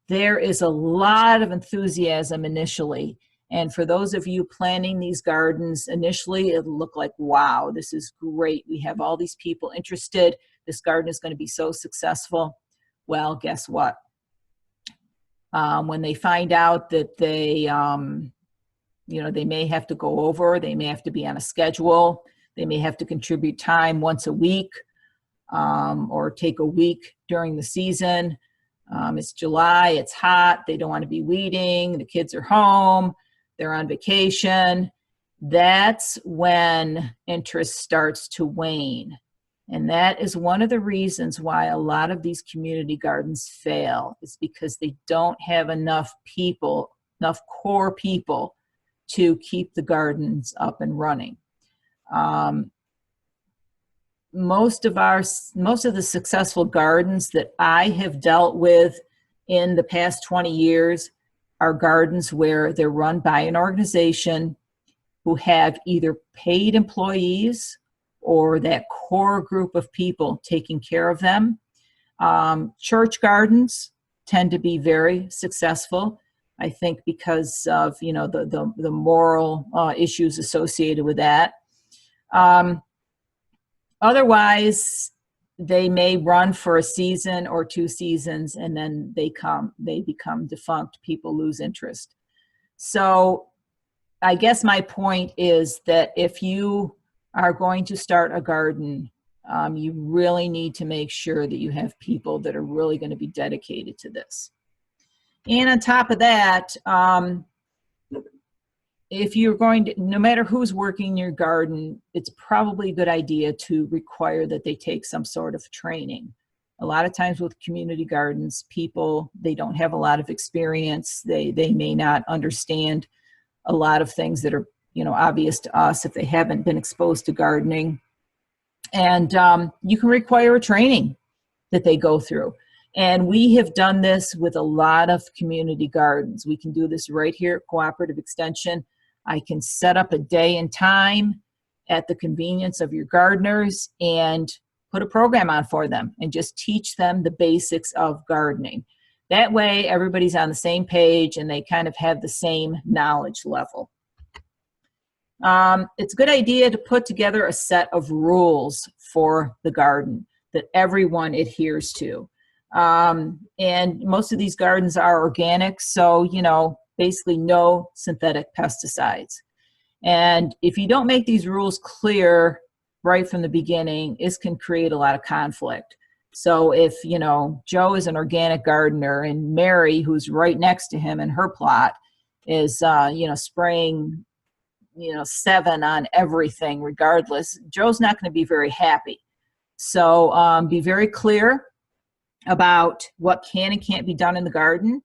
there is a lot of enthusiasm initially. And for those of you planning these gardens, initially it'll look like, wow, this is great. We have all these people interested. This garden is going to be so successful. Well, guess what? When they find out that they may have to go over, they may have to be on a schedule, they may have to contribute time once a week, or take a week during the season. It's July, it's hot, they don't want to be weeding, the kids are home, they're on vacation. That's when interest starts to wane. And that is one of the reasons why a lot of these community gardens fail, is because they don't have enough people, enough core people to keep the gardens up and running. Most of the successful gardens that I have dealt with in the past 20 years are gardens where they're run by an organization who have either paid employees or that core group of people taking care of them. Church gardens tend to be very successful, I think, because of the moral issues associated with that. Otherwise, they may run for a season or 2 seasons, and then they become defunct. People lose interest. So I guess my point is that if you are going to start a garden, you really need to make sure that you have people that are really going to be dedicated to this. And on top of that, if you're going to, no matter who's working your garden, it's probably a good idea to require that they take some sort of training. A lot of times with community gardens, people, they don't have a lot of experience. They may not understand a lot of things that are, obvious to us if they haven't been exposed to gardening. And you can require a training that they go through. And we have done this with a lot of community gardens. We can do this right here at Cooperative Extension. I can set up a day and time at the convenience of your gardeners and put a program on for them and just teach them the basics of gardening. That way, everybody's on the same page and they kind of have the same knowledge level. It's a good idea to put together a set of rules for the garden that everyone adheres to. And most of these gardens are organic, so, basically no synthetic pesticides. And if you don't make these rules clear right from the beginning, this can create a lot of conflict. So if, Joe is an organic gardener and Mary, who's right next to him in her plot, is, spraying 7 on everything regardless, Joe's not going to be very happy. So be very clear about what can and can't be done in the garden.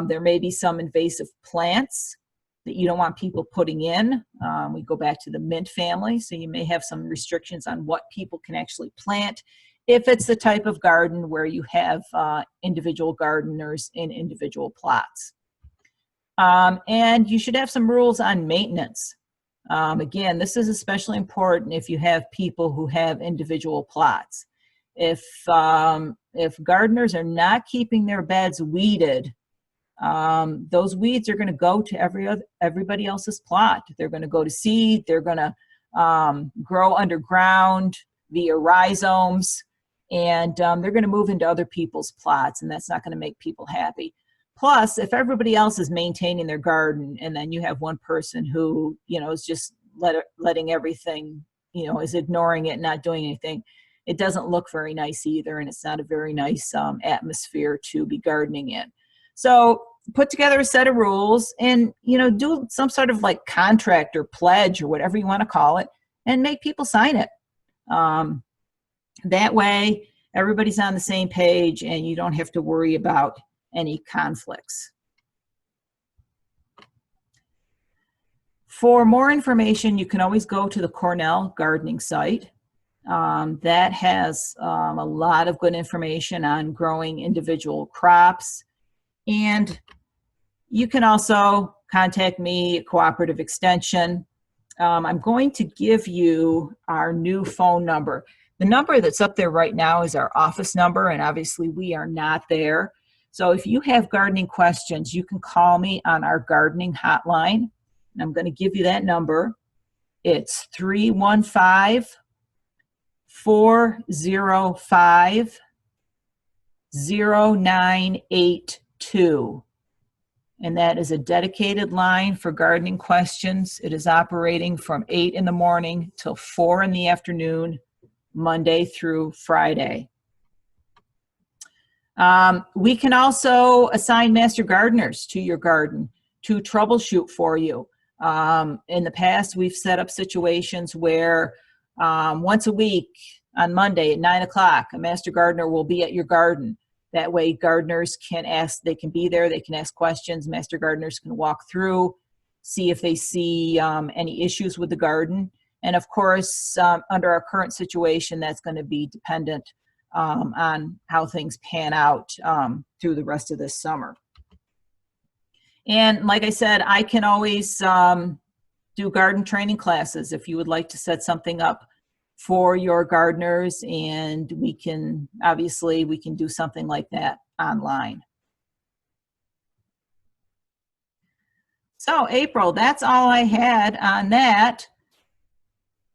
There may be some invasive plants that you don't want people putting in. We go back to the mint family, so you may have some restrictions on what people can actually plant if it's the type of garden where you have individual gardeners in individual plots. And you should have some rules on maintenance. Again, this is especially important if you have people who have individual plots. If gardeners are not keeping their beds weeded, those weeds are going to go to everybody else's plot. They're going to go to seed. They're going to grow underground via rhizomes, and they're going to move into other people's plots, and that's not going to make people happy. Plus, if everybody else is maintaining their garden, and then you have one person who, is just letting everything, is ignoring it, not doing anything, it doesn't look very nice either, and it's not a very nice atmosphere to be gardening in. So put together a set of rules and, do some sort of like contract or pledge or whatever you want to call it, and make people sign it. That way, everybody's on the same page and you don't have to worry about any conflicts. For more information, you can always go to the Cornell gardening site. That has a lot of good information on growing individual crops. And you can also contact me at Cooperative Extension. I'm going to give you our new phone number. The number that's up there right now is our office number, and obviously we are not there. So if you have gardening questions, you can call me on our gardening hotline. And I'm going to give you that number. It's 315-405-0982. And that is a dedicated line for gardening questions. It is operating from 8 in the morning till 4 in the afternoon, Monday through Friday. We can also assign master gardeners to your garden to troubleshoot for you. In the past, we've set up situations where once a week on Monday at 9 o'clock, a master gardener will be at your garden. That way gardeners can ask, they can be there, they can ask questions, master gardeners can walk through, see if they see any issues with the garden. And of course, under our current situation, that's going to be dependent on how things pan out through the rest of this summer. And like I said, I can always do garden training classes if you would like to set something up for your gardeners, and we can do something like that online. So April, that's all I had on that.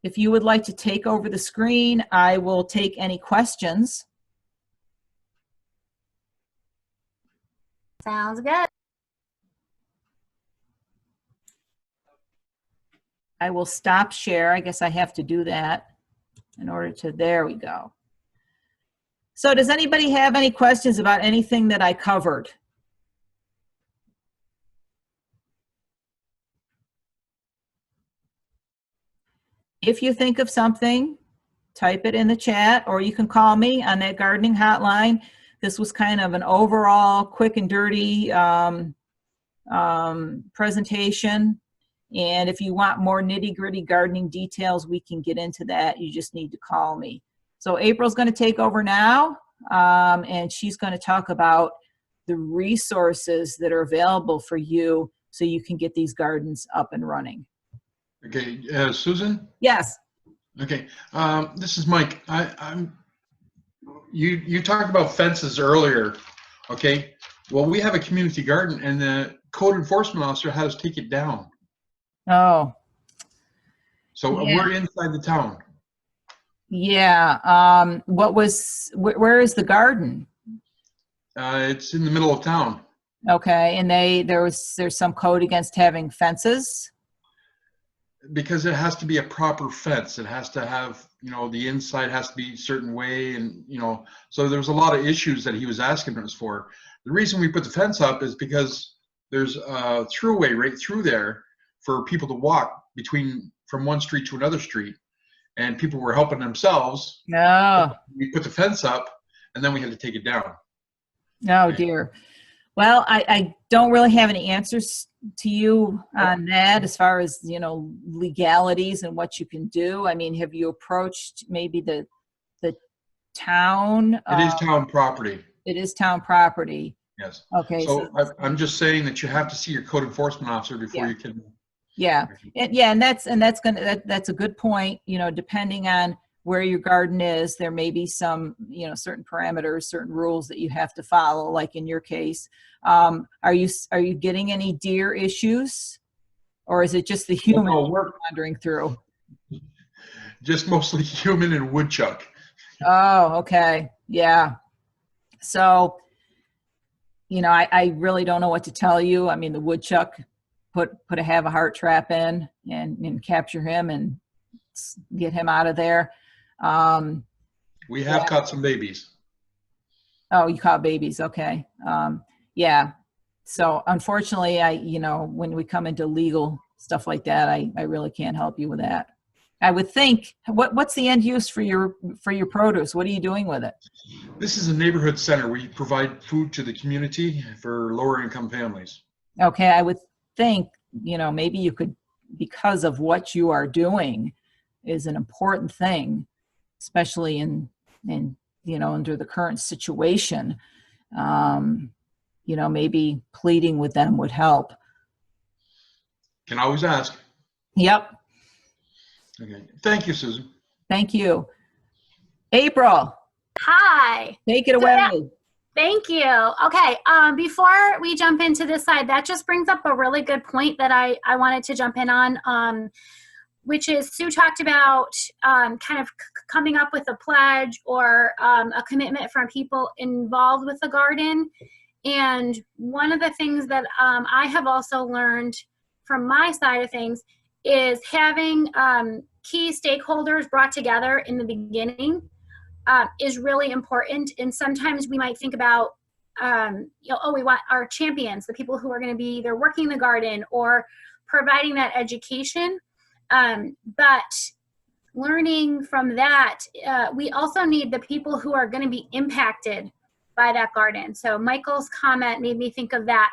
If you would like to take over the screen, I will take any questions. Sounds good. I will stop share. I guess I have to do that in order to, there we go. So does anybody have any questions about anything that I covered? If you think of something, type it in the chat, or you can call me on that gardening hotline. This was kind of an overall quick and dirty presentation. And if you want more nitty-gritty gardening details, we can get into that. You just need to call me. So April's going to take over now, and she's going to talk about the resources that are available for you so you can get these gardens up and running. Okay, Susan? Yes. Okay, this is Mike. You talked about fences earlier, okay? Well, we have a community garden, and the code enforcement officer had us take it down. Oh. So Yeah. we're inside the town. Yeah. Where is the garden? It's in the middle of town. Okay. And there's some code against having fences? Because it has to be a proper fence. It has to have, the inside has to be a certain way, and, so there was a lot of issues that he was asking us for. The reason we put the fence up is because there's a throughway right through there for people to walk from one street to another street, and people were helping themselves. No. We put the fence up, and then we had to take it down. Oh dear. Well, I don't really have any answers to you on that as far as, legalities and what you can do. I mean, have you approached maybe the town? It is town property. It is town property. Yes. Okay. So I'm just saying that you have to see your code enforcement officer before you can. Yeah. And that's a good point. Depending on where your garden is, there may be some, certain parameters, certain rules that you have to follow, like in your case. Are you getting any deer issues, or is it just the human wandering through? Just mostly human and woodchuck. Oh, okay. Yeah. So, I really don't know what to tell you. I mean, the woodchuck have a heart trap in and capture him and get him out of there. We have caught some babies. Oh, you caught babies. Okay. Yeah. So unfortunately, when we come into legal stuff like that, I really can't help you with that. I would think, what's the end use for your produce? What are you doing with it? This is a neighborhood center. We provide food to the community for lower income families. Okay. I would think, maybe you could, because of what you are doing is an important thing, especially in under the current situation, maybe pleading with them would help. Can always ask. Yep. Okay. Thank you, Susan. Thank you. April. Hi. Take it So away. yeah, Thank you. Okay, before we jump into this side, that just brings up a really good point that I wanted to jump in on, which is Sue talked about kind of coming up with a pledge or a commitment from people involved with the garden. And one of the things that I have also learned from my side of things is having key stakeholders brought together in the beginning is really important. And sometimes we might think about, oh, we want our champions, the people who are going to be either working the garden or providing that education. But learning from that, we also need the people who are going to be impacted by that garden. So Michael's comment made me think of that.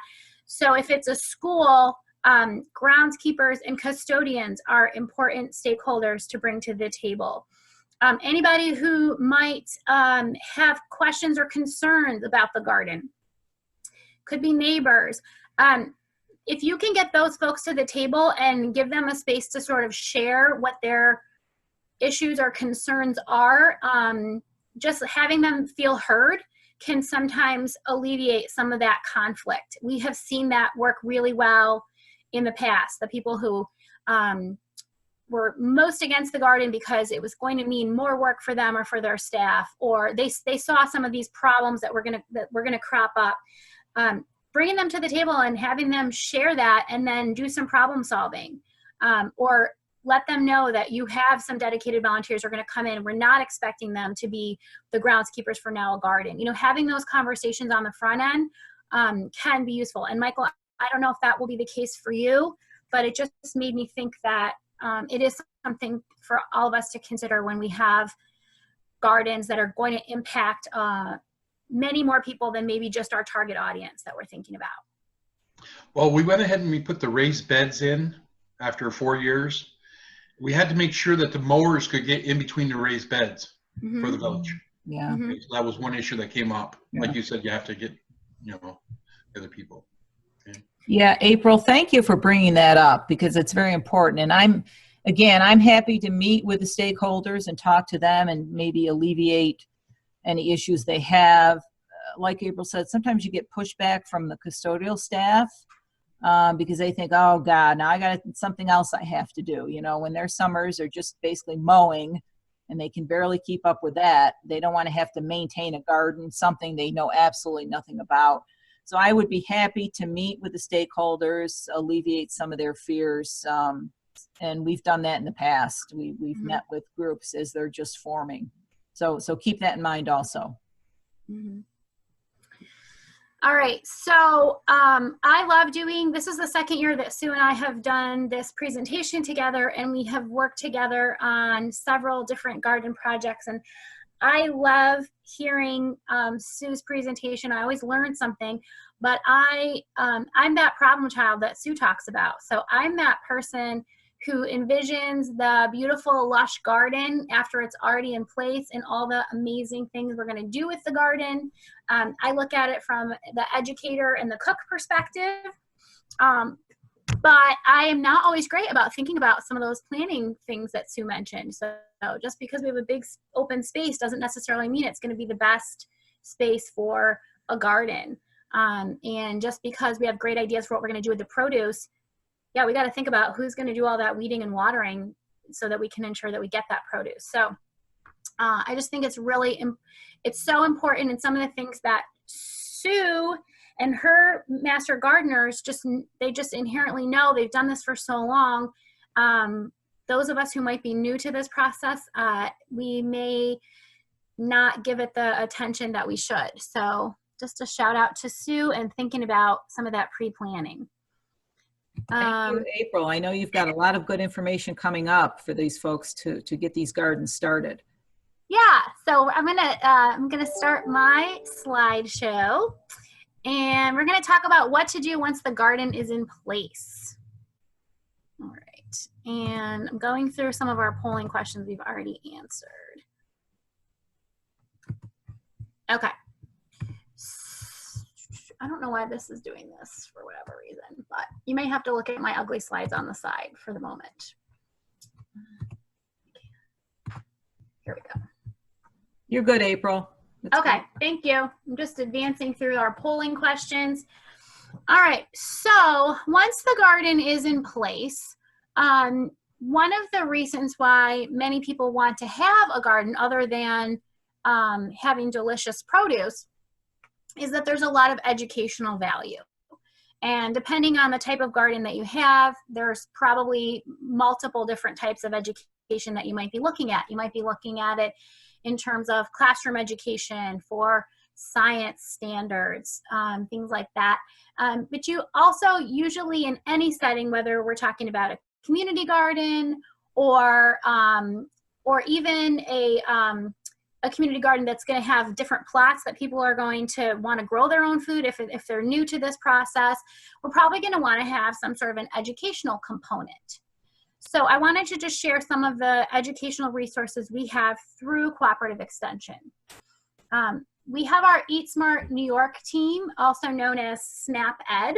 So if it's a school, groundskeepers and custodians are important stakeholders to bring to the table. Anybody who might have questions or concerns about the garden, could be neighbors. If you can get those folks to the table and give them a space to sort of share what their issues or concerns are, just having them feel heard can sometimes alleviate some of that conflict. We have seen that work really well in the past. The people who were most against the garden because it was going to mean more work for them or for their staff, or they saw some of these problems that were gonna crop up. Bringing them to the table and having them share that and then do some problem solving, or let them know that you have some dedicated volunteers who are going to come in. We're not expecting them to be the groundskeepers for now a garden. You know, having those conversations on the front end can be useful. And Michael, I don't know if that will be the case for you, but it just made me think that it is something for all of us to consider when we have gardens that are going to impact many more people than maybe just our target audience that we're thinking about. Well, we went ahead and we put the raised beds in after 4 years. We had to make sure that the mowers could get in between the raised beds for the village. Yeah. Okay, so that was one issue that came up. Yeah. Like you said, you have to get, other people. Okay. Yeah, April, thank you for bringing that up because it's very important. And I'm happy to meet with the stakeholders and talk to them and maybe alleviate any issues they have. Like April said, sometimes you get pushback from the custodial staff because they think, oh God, now I got something else I have to do. You know, when their summers are just basically mowing and they can barely keep up with that, they don't want to have to maintain a garden, something they know absolutely nothing about. So I would be happy to meet with the stakeholders, alleviate some of their fears. And we've done that in the past. We've met with groups as they're just forming. So keep that in mind also. All right, so I love doing, this is the second year that Sue and I have done this presentation together, and we have worked together on several different garden projects. And I love hearing Sue's presentation. I always learn something, but I'm that problem child that Sue talks about. So I'm that person who envisions the beautiful lush garden after it's already in place and all the amazing things we're going to do with the garden. I look at it from the educator and the cook perspective, but I am not always great about thinking about some of those planning things that Sue mentioned. So just because we have a big open space doesn't necessarily mean it's going to be the best space for a garden. And just because we have great ideas for what we're going to do with the produce, yeah, we got to think about who's going to do all that weeding and watering so that we can ensure that we get that produce. So I just think it's so important. And some of the things that Sue and her master gardeners they just inherently know, they've done this for so long. Those of us who might be new to this process, we may not give it the attention that we should. So just a shout out to Sue and thinking about some of that pre-planning. Thank you, April. I know you've got a lot of good information coming up for these folks to get these gardens started. Yeah, so I'm gonna start my slideshow, and we're gonna talk about what to do once the garden is in place. All right, and I'm going through some of our polling questions we've already answered. Okay. I don't know why this is doing this for whatever reason, but you may have to look at my ugly slides on the side for the moment. Here we go. You're good, April. That's Okay, great. thank you. I'm just advancing through our polling questions. All right, so once the garden is in place, one of the reasons why many people want to have a garden other than having delicious produce is that there's a lot of educational value. And depending on the type of garden that you have, there's probably multiple different types of education that you might be looking at. You might be looking at it in terms of classroom education for science standards, things like that. But you also usually in any setting, whether we're talking about a community garden or even a community garden that's going to have different plots that people are going to want to grow their own food if they're new to this process, we're probably going to want to have some sort of an educational component. So I wanted to just share some of the educational resources we have through Cooperative Extension. We have our Eat Smart New York team, also known as SNAP Ed.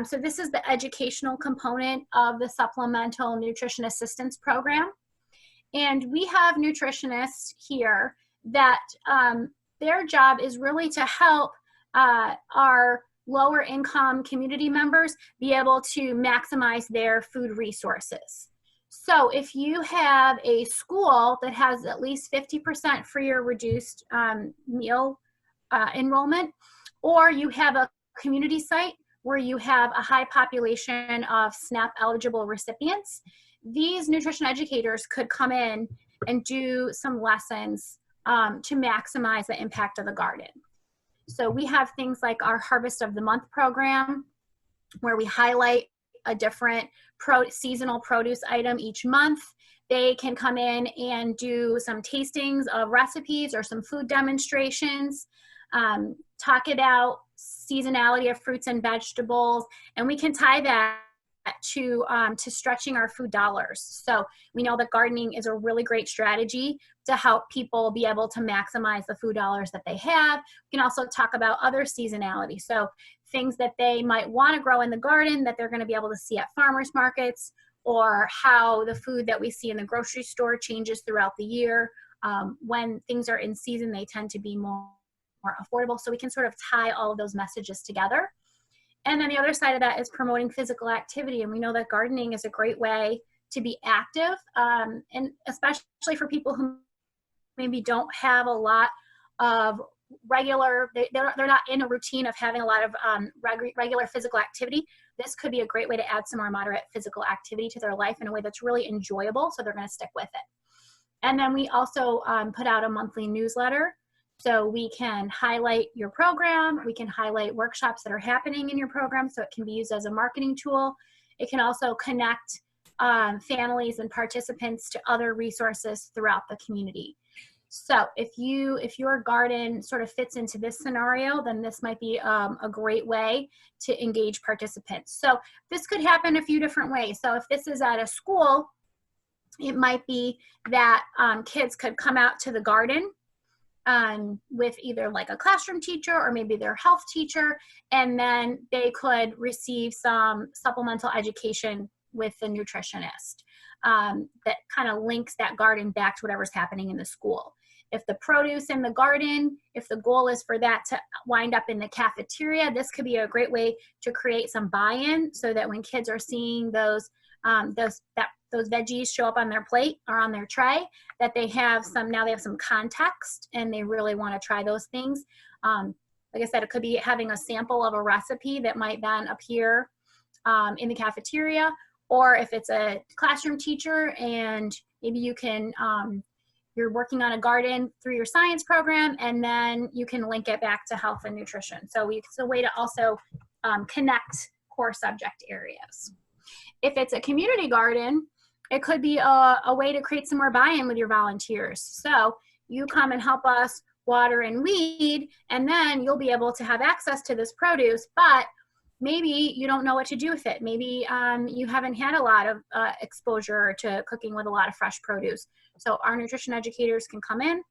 So this is the educational component of the Supplemental Nutrition Assistance Program. And we have nutritionists here that their job is really to help our lower income community members be able to maximize their food resources. So if you have a school that has at least 50% free or reduced meal enrollment, or you have a community site where you have a high population of SNAP eligible recipients, these nutrition educators could come in and do some lessons to maximize the impact of the garden. So we have things like our Harvest of the Month program, where we highlight a different seasonal produce item each month. They can come in and do some tastings of recipes or some food demonstrations, talk about seasonality of fruits and vegetables, and we can tie that to stretching our food dollars. So we know that gardening is a really great strategy to help people be able to maximize the food dollars that they have. We can also talk about other seasonality. So things that they might want to grow in the garden that they're going to be able to see at farmers markets, or how the food that we see in the grocery store changes throughout the year. When things are in season, they tend to be more affordable. So we can sort of tie all of those messages together. And then the other side of that is promoting physical activity. And we know that gardening is a great way to be active, and especially for people who maybe don't have a lot of regular, they're not in a routine of having a lot of regular physical activity. This could be a great way to add some more moderate physical activity to their life in a way that's really enjoyable, so they're going to stick with it. And then we also put out a monthly newsletter. So we can highlight your program, we can highlight workshops that are happening in your program, so it can be used as a marketing tool. It can also connect families and participants to other resources throughout the community. So if your garden sort of fits into this scenario, then this might be a great way to engage participants. So this could happen a few different ways. So if this is at a school, it might be that kids could come out to the garden with either like a classroom teacher or maybe their health teacher, and then they could receive some supplemental education with the nutritionist that kind of links that garden back to whatever's happening in the school. If the produce in the garden, if the goal is for that to wind up in the cafeteria, this could be a great way to create some buy-in, so that when kids are seeing those veggies show up on their plate or on their tray, that they have some context and they really want to try those things. Like I said, it could be having a sample of a recipe that might then appear in the cafeteria, or if it's a classroom teacher and maybe you can, you're working on a garden through your science program, and then you can link it back to health and nutrition. So it's a way to also connect core subject areas. If it's a community garden, it could be a way to create some more buy-in with your volunteers. So you come and help us water and weed, and then you'll be able to have access to this produce, but maybe you don't know what to do with it. Maybe you haven't had a lot of exposure to cooking with a lot of fresh produce. So our nutrition educators can come in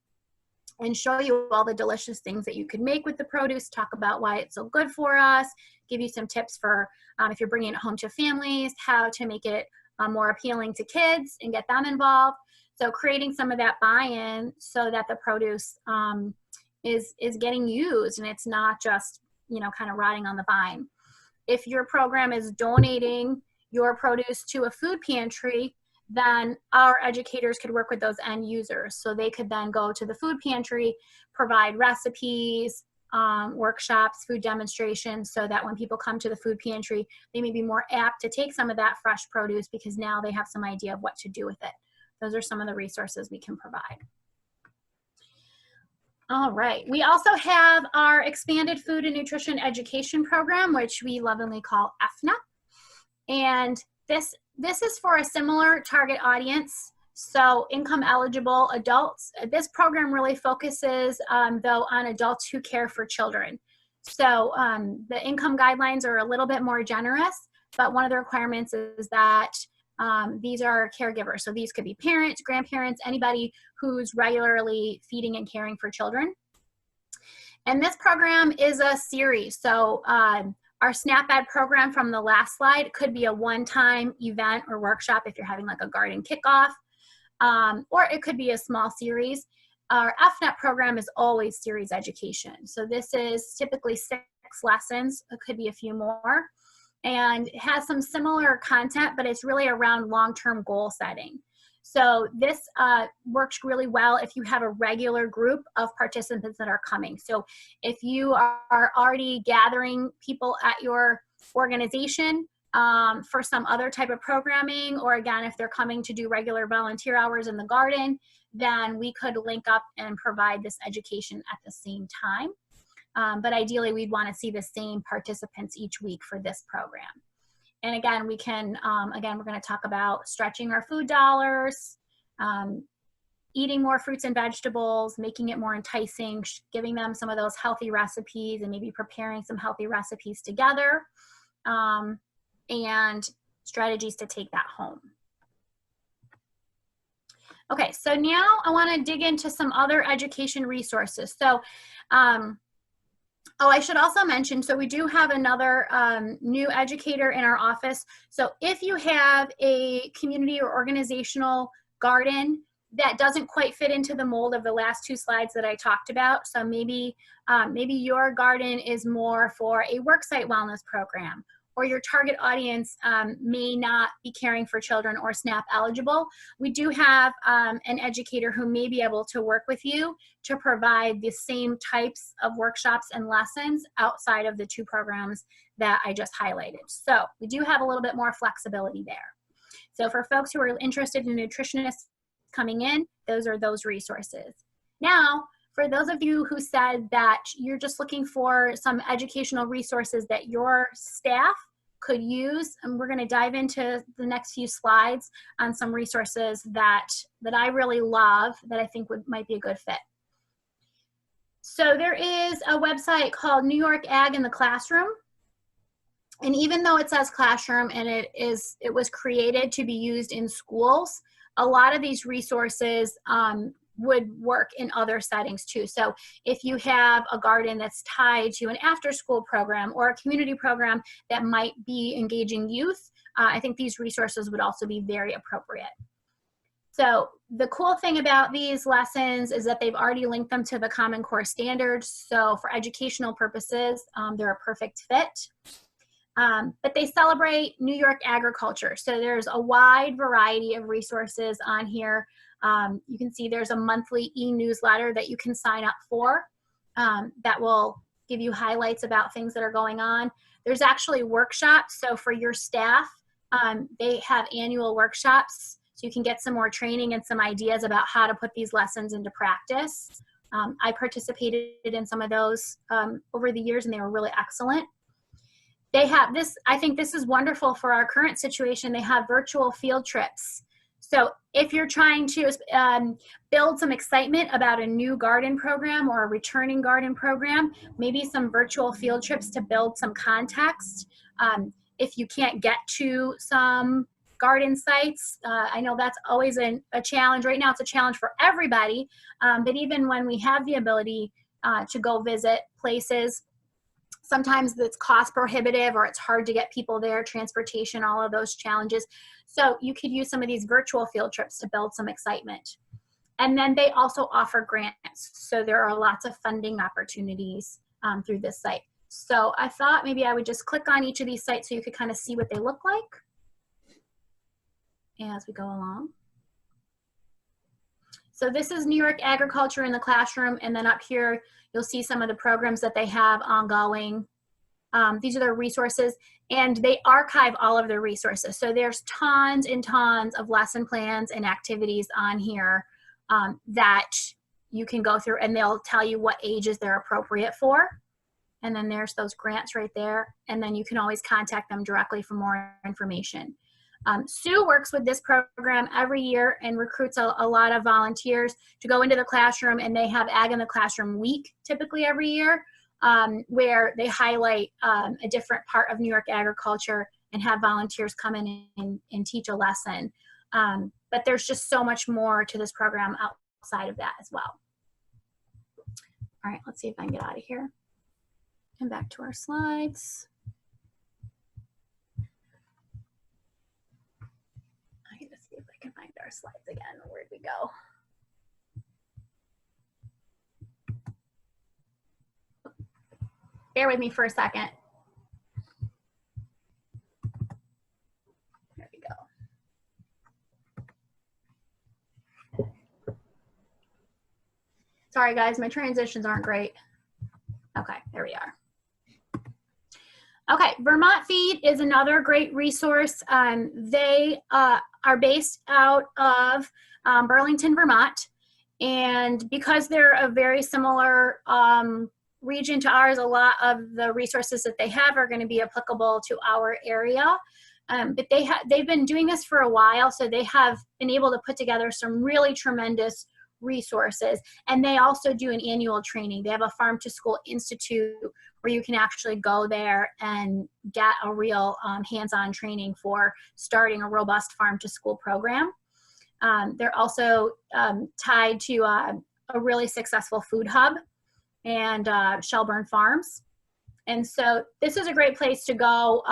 and show you all the delicious things that you could make with the produce, talk about why it's so good for us, give you some tips for if you're bringing it home to families, how to make it more appealing to kids and get them involved. So creating some of that buy-in so that the produce is getting used, and it's not just, you know, kind of rotting on the vine. If your program is donating your produce to a food pantry, then our educators could work with those end users. So they could then go to the food pantry, provide recipes, workshops, food demonstrations, so that when people come to the food pantry, they may be more apt to take some of that fresh produce because now they have some idea of what to do with it. Those are some of the resources we can provide. All right, we also have our expanded food and nutrition education program, which we lovingly call EFNA. And this is for a similar target audience, so income eligible adults. This program really focuses though on adults who care for children. So the income guidelines are a little bit more generous, but one of the requirements is that these are caregivers. So these could be parents, grandparents, anybody who's regularly feeding and caring for children. And this program is a series. So our SNAP Ed program from the last slide could be a one-time event or workshop if you're having like a garden kickoff, or it could be a small series. Our FNET program is always series education. So this is typically 6 lessons. It could be a few more. And it has some similar content, but it's really around long-term goal setting. So this works really well if you have a regular group of participants that are coming. So if you are already gathering people at your organization for some other type of programming, or again, if they're coming to do regular volunteer hours in the garden, then we could link up and provide this education at the same time. But ideally, we'd want to see the same participants each week for this program. And again, we can, again, we're going to talk about stretching our food dollars, eating more fruits and vegetables, making it more enticing, giving them some of those healthy recipes and maybe preparing some healthy recipes together, and strategies to take that home. Okay, so now I want to dig into some other education resources. So, oh, I should also mention, so we do have another new educator in our office. So if you have a community or organizational garden that doesn't quite fit into the mold of the last 2 slides that I talked about, so maybe your garden is more for a worksite wellness program, or your target audience may not be caring for children or SNAP eligible, we do have an educator who may be able to work with you to provide the same types of workshops and lessons outside of the 2 programs that I just highlighted. So we do have a little bit more flexibility there. So for folks who are interested in nutritionists coming in, those are those resources. Now, for those of you who said that you're just looking for some educational resources that your staff could use, and we're going to dive into the next few slides on some resources that I really love that I think might be a good fit. So there is a website called New York Ag in the Classroom. And even though it says classroom and it was created to be used in schools, a lot of these resources would work in other settings too. So if you have a garden that's tied to an after-school program or a community program that might be engaging youth, I think these resources would also be very appropriate. So the cool thing about these lessons is that they've already linked them to the Common Core standards. So for educational purposes, they're a perfect fit. But they celebrate New York agriculture. So there's a wide variety of resources on here. You can see there's a monthly e-newsletter that you can sign up for that will give you highlights about things that are going on. There's actually workshops. So for your staff, they have annual workshops. So you can get some more training and some ideas about how to put these lessons into practice. I participated in some of those over the years, and they were really excellent. They have this, I think this is wonderful for our current situation. They have virtual field trips. So if you're trying to build some excitement about a new garden program or a returning garden program, maybe some virtual field trips to build some context. If you can't get to some garden sites, I know that's always a challenge. Right now it's a challenge for everybody, but even when we have the ability to go visit places, sometimes it's cost prohibitive or it's hard to get people there, transportation, all of those challenges. So you could use some of these virtual field trips to build some excitement. And then they also offer grants. So there are lots of funding opportunities through this site. So I thought maybe I would just click on each of these sites so you could kind of see what they look like as we go along. So this is New York Agriculture in the Classroom, and then up here you'll see some of the programs that they have ongoing. These are their resources, and they archive all of their resources. So there's tons and tons of lesson plans and activities on here that you can go through, and they'll tell you what ages they're appropriate for. And then there's those grants right there, and then you can always contact them directly for more information. Sue works with this program every year and recruits a lot of volunteers to go into the classroom, and they have Ag in the Classroom Week typically every year, where they highlight a different part of New York agriculture and have volunteers come in and teach a lesson. But there's just so much more to this program outside of that as well. All right, let's see if I can get out of here and back to our slides. I gotta see if I can find our slides again. Where'd we go? Bear with me for a second. There we go. Sorry guys, my transitions aren't great. Okay, there we are. Okay, Vermont Feed is another great resource. They are based out of Burlington, Vermont. And because they're a very similar region to ours, a lot of the resources that they have are going to be applicable to our area. But they've been doing this for a while, so they have been able to put together some really tremendous resources. And they also do an annual training. They have a Farm to School Institute where you can actually go there and get a real hands-on training for starting a robust farm to school program. They're also tied to a really successful food hub and Shelburne Farms. And so this is a great place to go.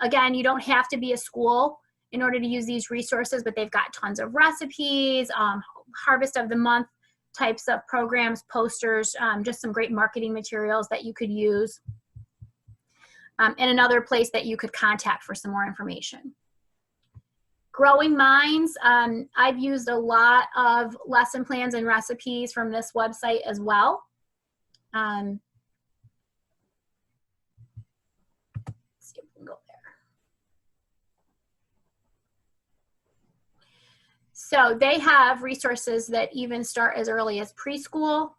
Again, you don't have to be a school in order to use these resources, but they've got tons of recipes, harvest of the month types of programs, posters, just some great marketing materials that you could use. And another place that you could contact for some more information. Growing Minds, I've used a lot of lesson plans and recipes from this website as well. Let's see if we can go there. So they have resources that even start as early as preschool.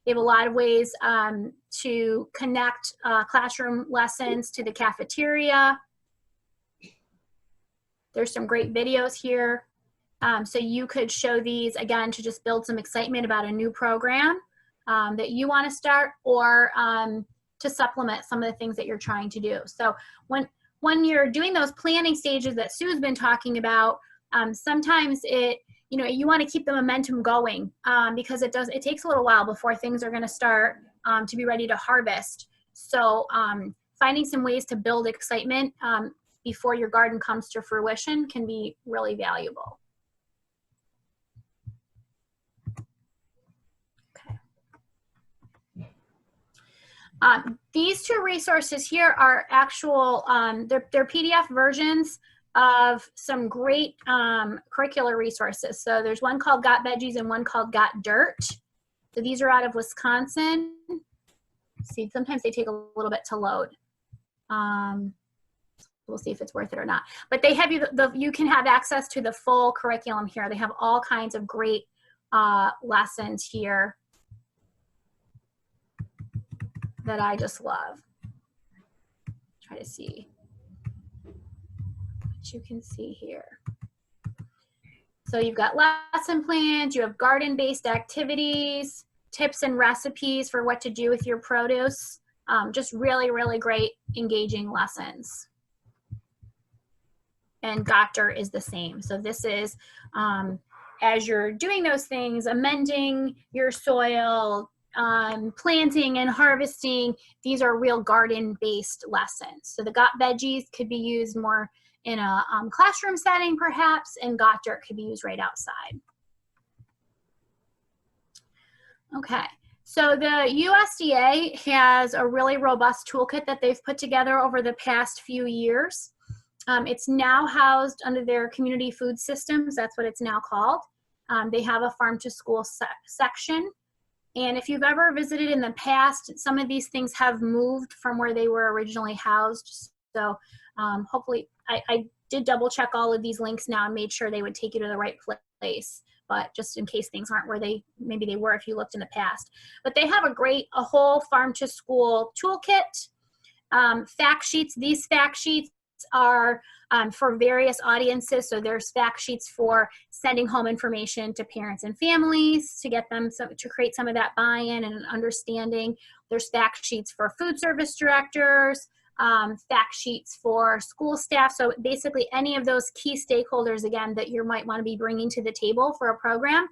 They have a lot of ways to connect classroom lessons to the cafeteria. There's some great videos here. So you could show these, again, to just build some excitement about a new program that you want to start, or to supplement some of the things that you're trying to do. So when you're doing those planning stages that Sue's been talking about, sometimes you want to keep the momentum going because it takes a little while before things are going to start to be ready to harvest. So finding some ways to build excitement before your garden comes to fruition can be really valuable. Okay. These two resources here are actual, they're PDF versions of some great curricular resources. So there's one called Got Veggies and one called Got Dirt. So these are out of Wisconsin. See, sometimes they take a little bit to load. We'll see if it's worth it or not. But they have you can have access to the full curriculum here. They have all kinds of great lessons here that I just love. Try to see what you can see here. So you've got lesson plans, you have garden-based activities, tips and recipes for what to do with your produce. Just really, really great engaging lessons. And Got Dirt is the same. So this is, as you're doing those things, amending your soil, planting and harvesting, these are real garden-based lessons. So the Got Veggies could be used more in a classroom setting perhaps, and Got Dirt could be used right outside. Okay. So the USDA has a really robust toolkit that they've put together over the past few years. It's now housed under their community food systems. That's what it's now called. They have a farm to school section. And if you've ever visited in the past, some of these things have moved from where they were originally housed. So hopefully, I did double check all of these links now and made sure they would take you to the right place. But just in case things aren't where maybe they were if you looked in the past. But they have a whole farm to school toolkit, fact sheets. These fact sheets are for various audiences. So there's fact sheets for sending home information to parents and families to get them to create some of that buy-in and understanding. There's fact sheets for food service directors, fact sheets for school staff. So basically any of those key stakeholders, again, that you might want to be bringing to the table for a program,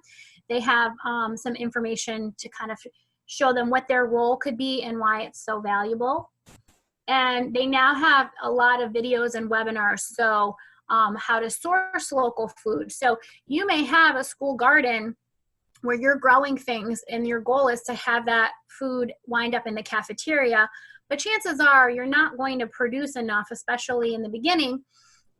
they have some information to kind of show them what their role could be and why it's so valuable. And they now have a lot of videos and webinars. So how to source local food. So you may have a school garden where you're growing things and your goal is to have that food wind up in the cafeteria, but chances are you're not going to produce enough, especially in the beginning,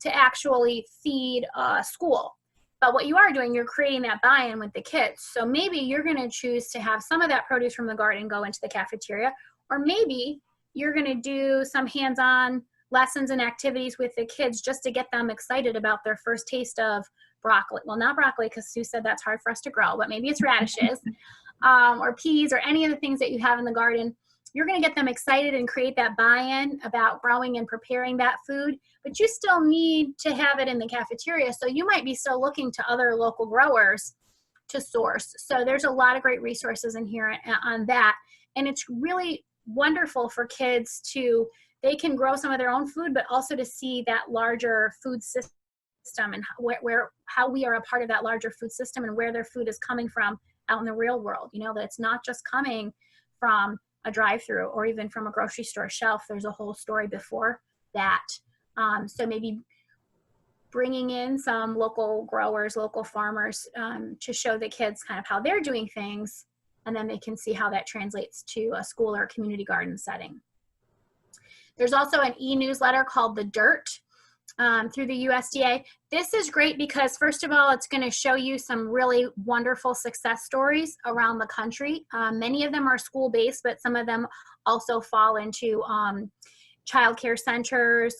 to actually feed a school. But what you are doing, you're creating that buy-in with the kids. So maybe you're going to choose to have some of that produce from the garden go into the cafeteria, or maybe you're going to do some hands-on lessons and activities with the kids just to get them excited about their first taste of broccoli. Well, not broccoli, because Sue said that's hard for us to grow, but maybe it's radishes or peas or any of the things that you have in the garden. You're going to get them excited and create that buy-in about growing and preparing that food, but you still need to have it in the cafeteria. So you might be still looking to other local growers to source. So there's a lot of great resources in here on that. And it's really wonderful for kids they can grow some of their own food, but also to see that larger food system and how we are a part of that larger food system and where their food is coming from out in the real world. You know, that it's not just coming from a drive-through or even from a grocery store shelf. There's a whole story before that. So maybe bringing in some local growers, local farmers to show the kids kind of how they're doing things, and then they can see how that translates to a school or a community garden setting. There's also an e-newsletter called The Dirt through the USDA. This is great because, first of all, it's going to show you some really wonderful success stories around the country. Many of them are school-based, but some of them also fall into child care centers.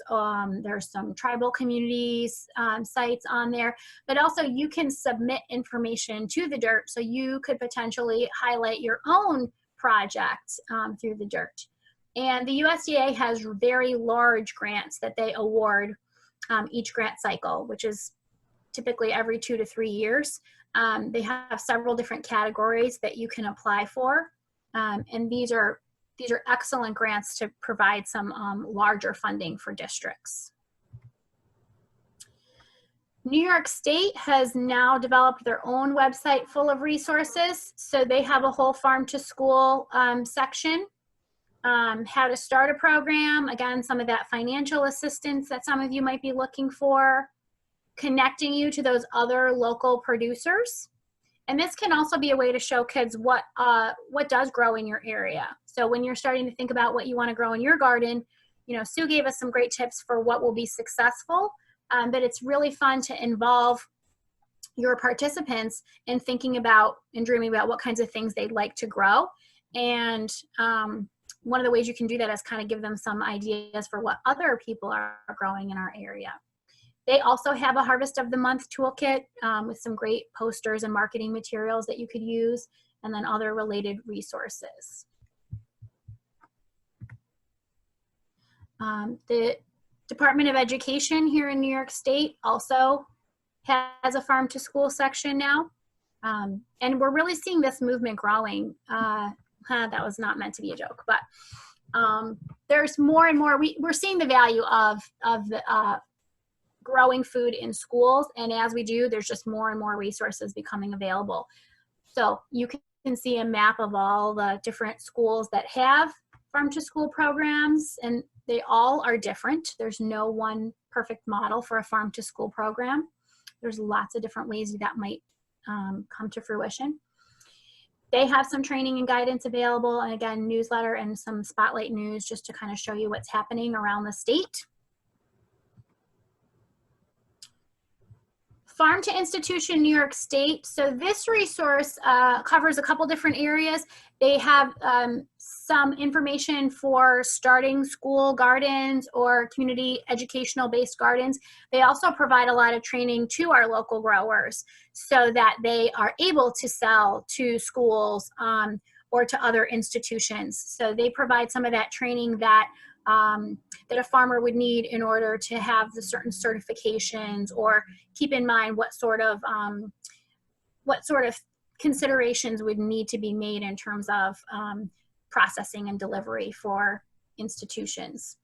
There's some tribal communities sites on there, but also you can submit information to The Dirt, so you could potentially highlight your own project through The Dirt. And the USDA has very large grants that they award each grant cycle, which is typically every 2 to 3 years. They have several different categories that you can apply for, and these are excellent grants to provide some larger funding for districts. New York State has now developed their own website full of resources. So they have a whole farm to school section, how to start a program, again, some of that financial assistance that some of you might be looking for, connecting you to those other local producers. And this can also be a way to show kids what does grow in your area. So when you're starting to think about what you want to grow in your garden, you know, Sue gave us some great tips for what will be successful, but it's really fun to involve your participants in thinking about and dreaming about what kinds of things they'd like to grow. And one of the ways you can do that is kind of give them some ideas for what other people are growing in our area. They also have a Harvest of the Month toolkit with some great posters and marketing materials that you could use, and then other related resources. The Department of Education here in New York State also has a farm to school section now. And we're really seeing this movement growing. That was not meant to be a joke, but there's more and more, we're seeing the value of the growing food in schools, and as we do, there's just more and more resources becoming available. So you can see a map of all the different schools that have farm to school programs, and they all are different. There's no one perfect model for a farm to school program. There's lots of different ways that might come to fruition. They have some training and guidance available, and again, newsletter and some spotlight news just to kind of show you what's happening around the state. Farm to Institution New York State. So this resource covers a couple different areas. They have some information for starting school gardens or community educational based gardens. They also provide a lot of training to our local growers so that they are able to sell to schools or to other institutions. So they provide some of that training that that a farmer would need in order to have the certain certifications, or keep in mind what sort of considerations would need to be made in terms of processing and delivery for institutions.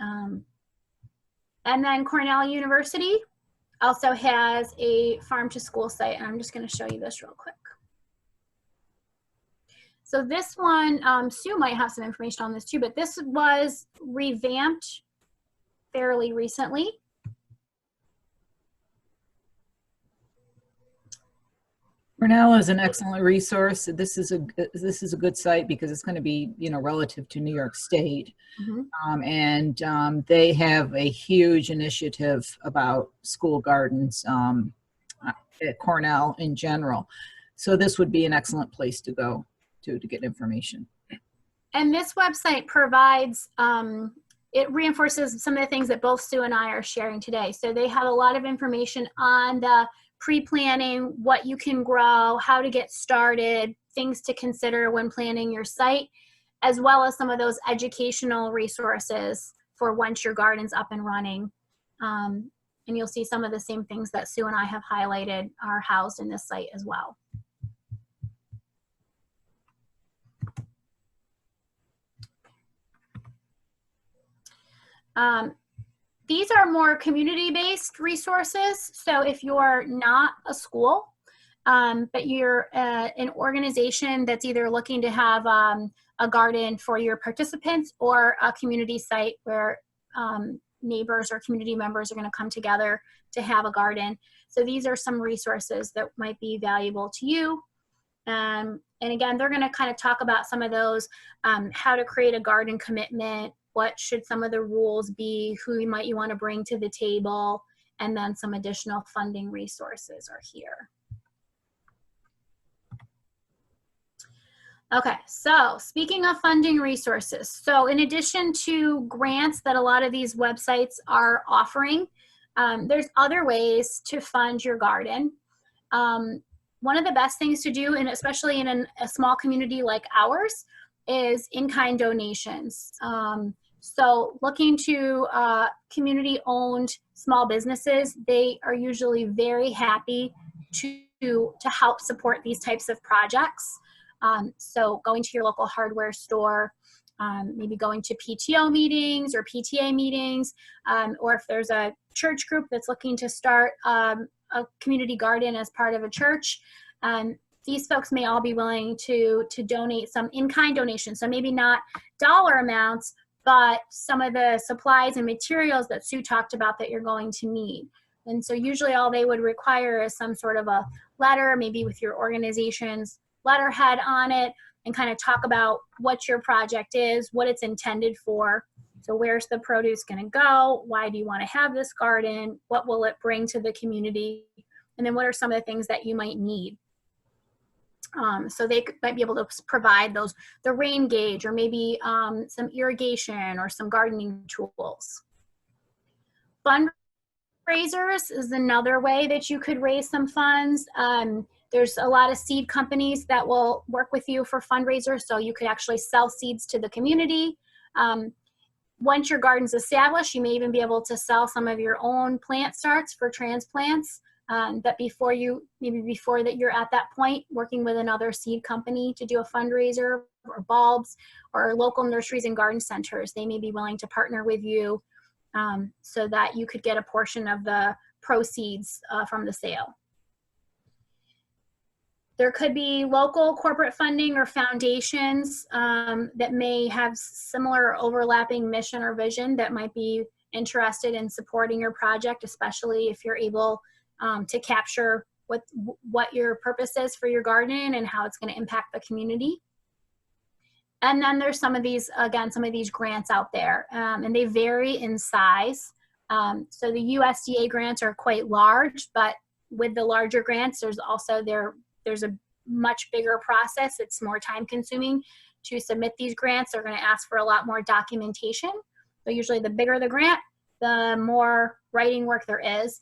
And then Cornell University also has a farm to school site, and I'm just going to show you this real quick. So this one, Sue might have some information on this too, but this was revamped fairly recently. Cornell is an excellent resource. This is a good site because it's going to be, you know, relative to New York State. Mm-hmm. They have a huge initiative about school gardens at Cornell in general. So this would be an excellent place to go to get information. And this website provides, it reinforces some of the things that both Sue and I are sharing today. So they have a lot of information on the pre-planning, what you can grow, how to get started, things to consider when planning your site, as well as some of those educational resources for once your garden's up and running. And you'll see some of the same things that Sue and I have highlighted are housed in this site as well. These are more community-based resources. So if you're not a school, but you're an organization that's either looking to have a garden for your participants, or a community site where neighbors or community members are going to come together to have a garden. So these are some resources that might be valuable to you. And again, they're going to kind of talk about some of those, how to create a garden commitment, what should some of the rules be, who you might want to bring to the table, and then some additional funding resources are here. Okay, so speaking of funding resources, so in addition to grants that a lot of these websites are offering, there's other ways to fund your garden. One of the best things to do, and especially in a small community like ours, is in-kind donations. So looking to community-owned small businesses, they are usually very happy to help support these types of projects. So going to your local hardware store, maybe going to PTO meetings or PTA meetings, or if there's a church group that's looking to start a community garden as part of a church, these folks may all be willing to donate some in-kind donations. So maybe not dollar amounts, but some of the supplies and materials that Sue talked about that you're going to need. And so usually all they would require is some sort of a letter, maybe with your organization's letterhead on it, and kind of talk about what your project is, what it's intended for. So where's the produce going to go? Why do you want to have this garden? What will it bring to the community? And then what are some of the things that you might need? So they might be able to provide the rain gauge, or maybe some irrigation or some gardening tools. Fundraisers is another way that you could raise some funds. There's a lot of seed companies that will work with you for fundraisers, so you could actually sell seeds to the community. Once your garden's established, you may even be able to sell some of your own plant starts for transplants. That before that you're at that point working with another seed company to do a fundraiser, or bulbs, or local nurseries and garden centers, they may be willing to partner with you so that you could get a portion of the proceeds from the sale. There could be local corporate funding or foundations that may have similar overlapping mission or vision that might be interested in supporting your project, especially if you're able to capture what your purpose is for your garden and how it's going to impact the community. And then there's some of these, again, some of these grants out there, and they vary in size. So the USDA grants are quite large, but with the larger grants, there's also there's a much bigger process. It's more time consuming to submit these grants. They're going to ask for a lot more documentation. So usually the bigger the grant, the more writing work there is.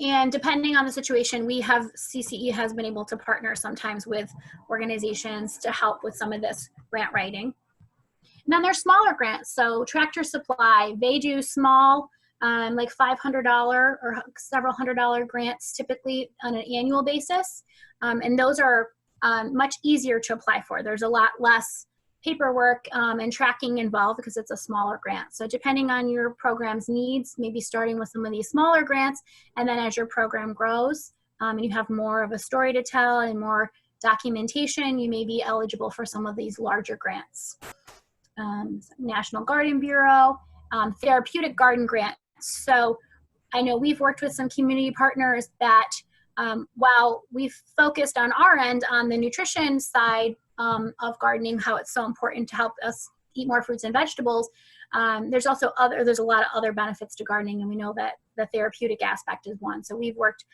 And depending on the situation, CCE has been able to partner sometimes with organizations to help with some of this grant writing. And then there's smaller grants. So Tractor Supply, they do small, like $500 or several $100 grants typically on an annual basis. And those are much easier to apply for. There's a lot less paperwork and tracking involved because it's a smaller grant. So depending on your program's needs, maybe starting with some of these smaller grants, and then as your program grows and you have more of a story to tell and more documentation, you may be eligible for some of these larger grants. National Garden Bureau, therapeutic garden grants. So I know we've worked with some community partners that while we've focused on our end on the nutrition side of gardening, how it's so important to help us eat more fruits and vegetables, there's a lot of other benefits to gardening, and we know that the therapeutic aspect is one. So we've worked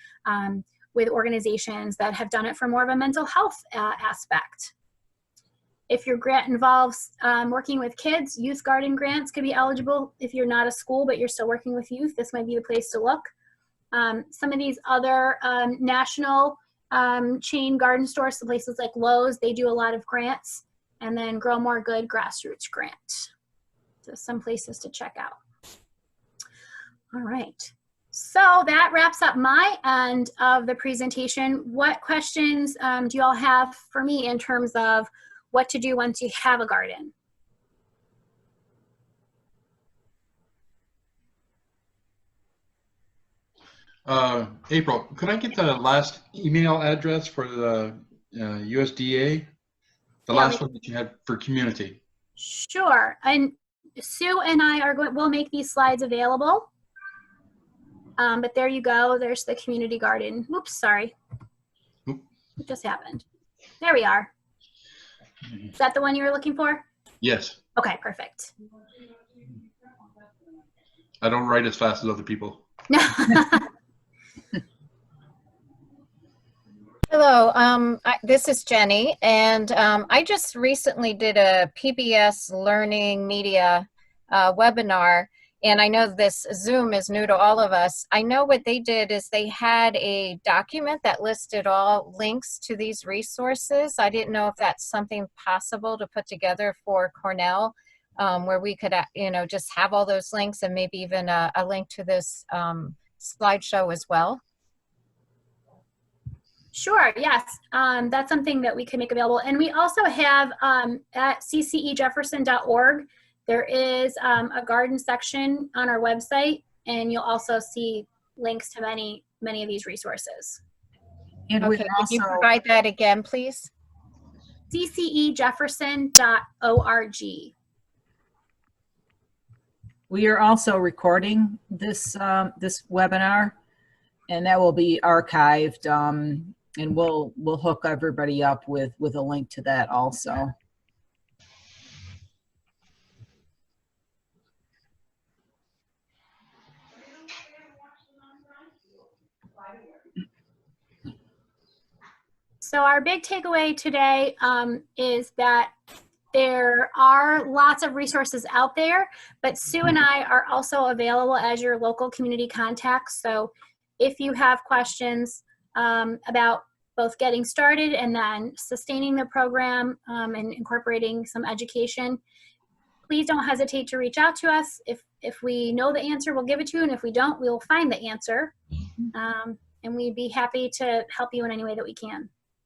with organizations that have done it for more of a mental health aspect. If your grant involves working with kids, youth garden grants could be eligible. If you're not a school but you're still working with youth, this might be the place to look. Some of these other national chain garden stores, so places like Lowe's, they do a lot of grants. And then Grow More Good Grassroots Grant. So some places to check out. All right. So that wraps up my end of the presentation. What questions do you all have for me in terms of what to do once you have a garden? April, could I get the last email address for the USDA? The last one that you had for community. Sure. And Sue and I we'll make these slides available. But there you go. There's the community garden. Oops, sorry. Oop. What just happened? There we are. Is that the one you were looking for? Yes. Okay, perfect. I don't write as fast as other people. Hello, this is Jenny, and I just recently did a PBS Learning Media webinar, and I know this Zoom is new to all of us. I know what they did is they had a document that listed all links to these resources. I didn't know if that's something possible to put together for Cornell, where we could, just have all those links and maybe even a link to this slideshow as well. Sure, yes. That's something that we can make available. And we also have at ccejefferson.org, there is a garden section on our website, and you'll also see links to many of these resources. And Okay, could you provide that again, please? ccejefferson.org. We are also recording this this webinar, and that will be archived, and we'll hook everybody up with a link to that also. So our big takeaway today is that there are lots of resources out there, but Sue and I are also available as your local community contacts. So if you have questions about both getting started and then sustaining the program and incorporating some education, please don't hesitate to reach out to us. If we know the answer, we'll give it to you, and if we don't, we'll find the answer. And we'd be happy to help you in any way that we can.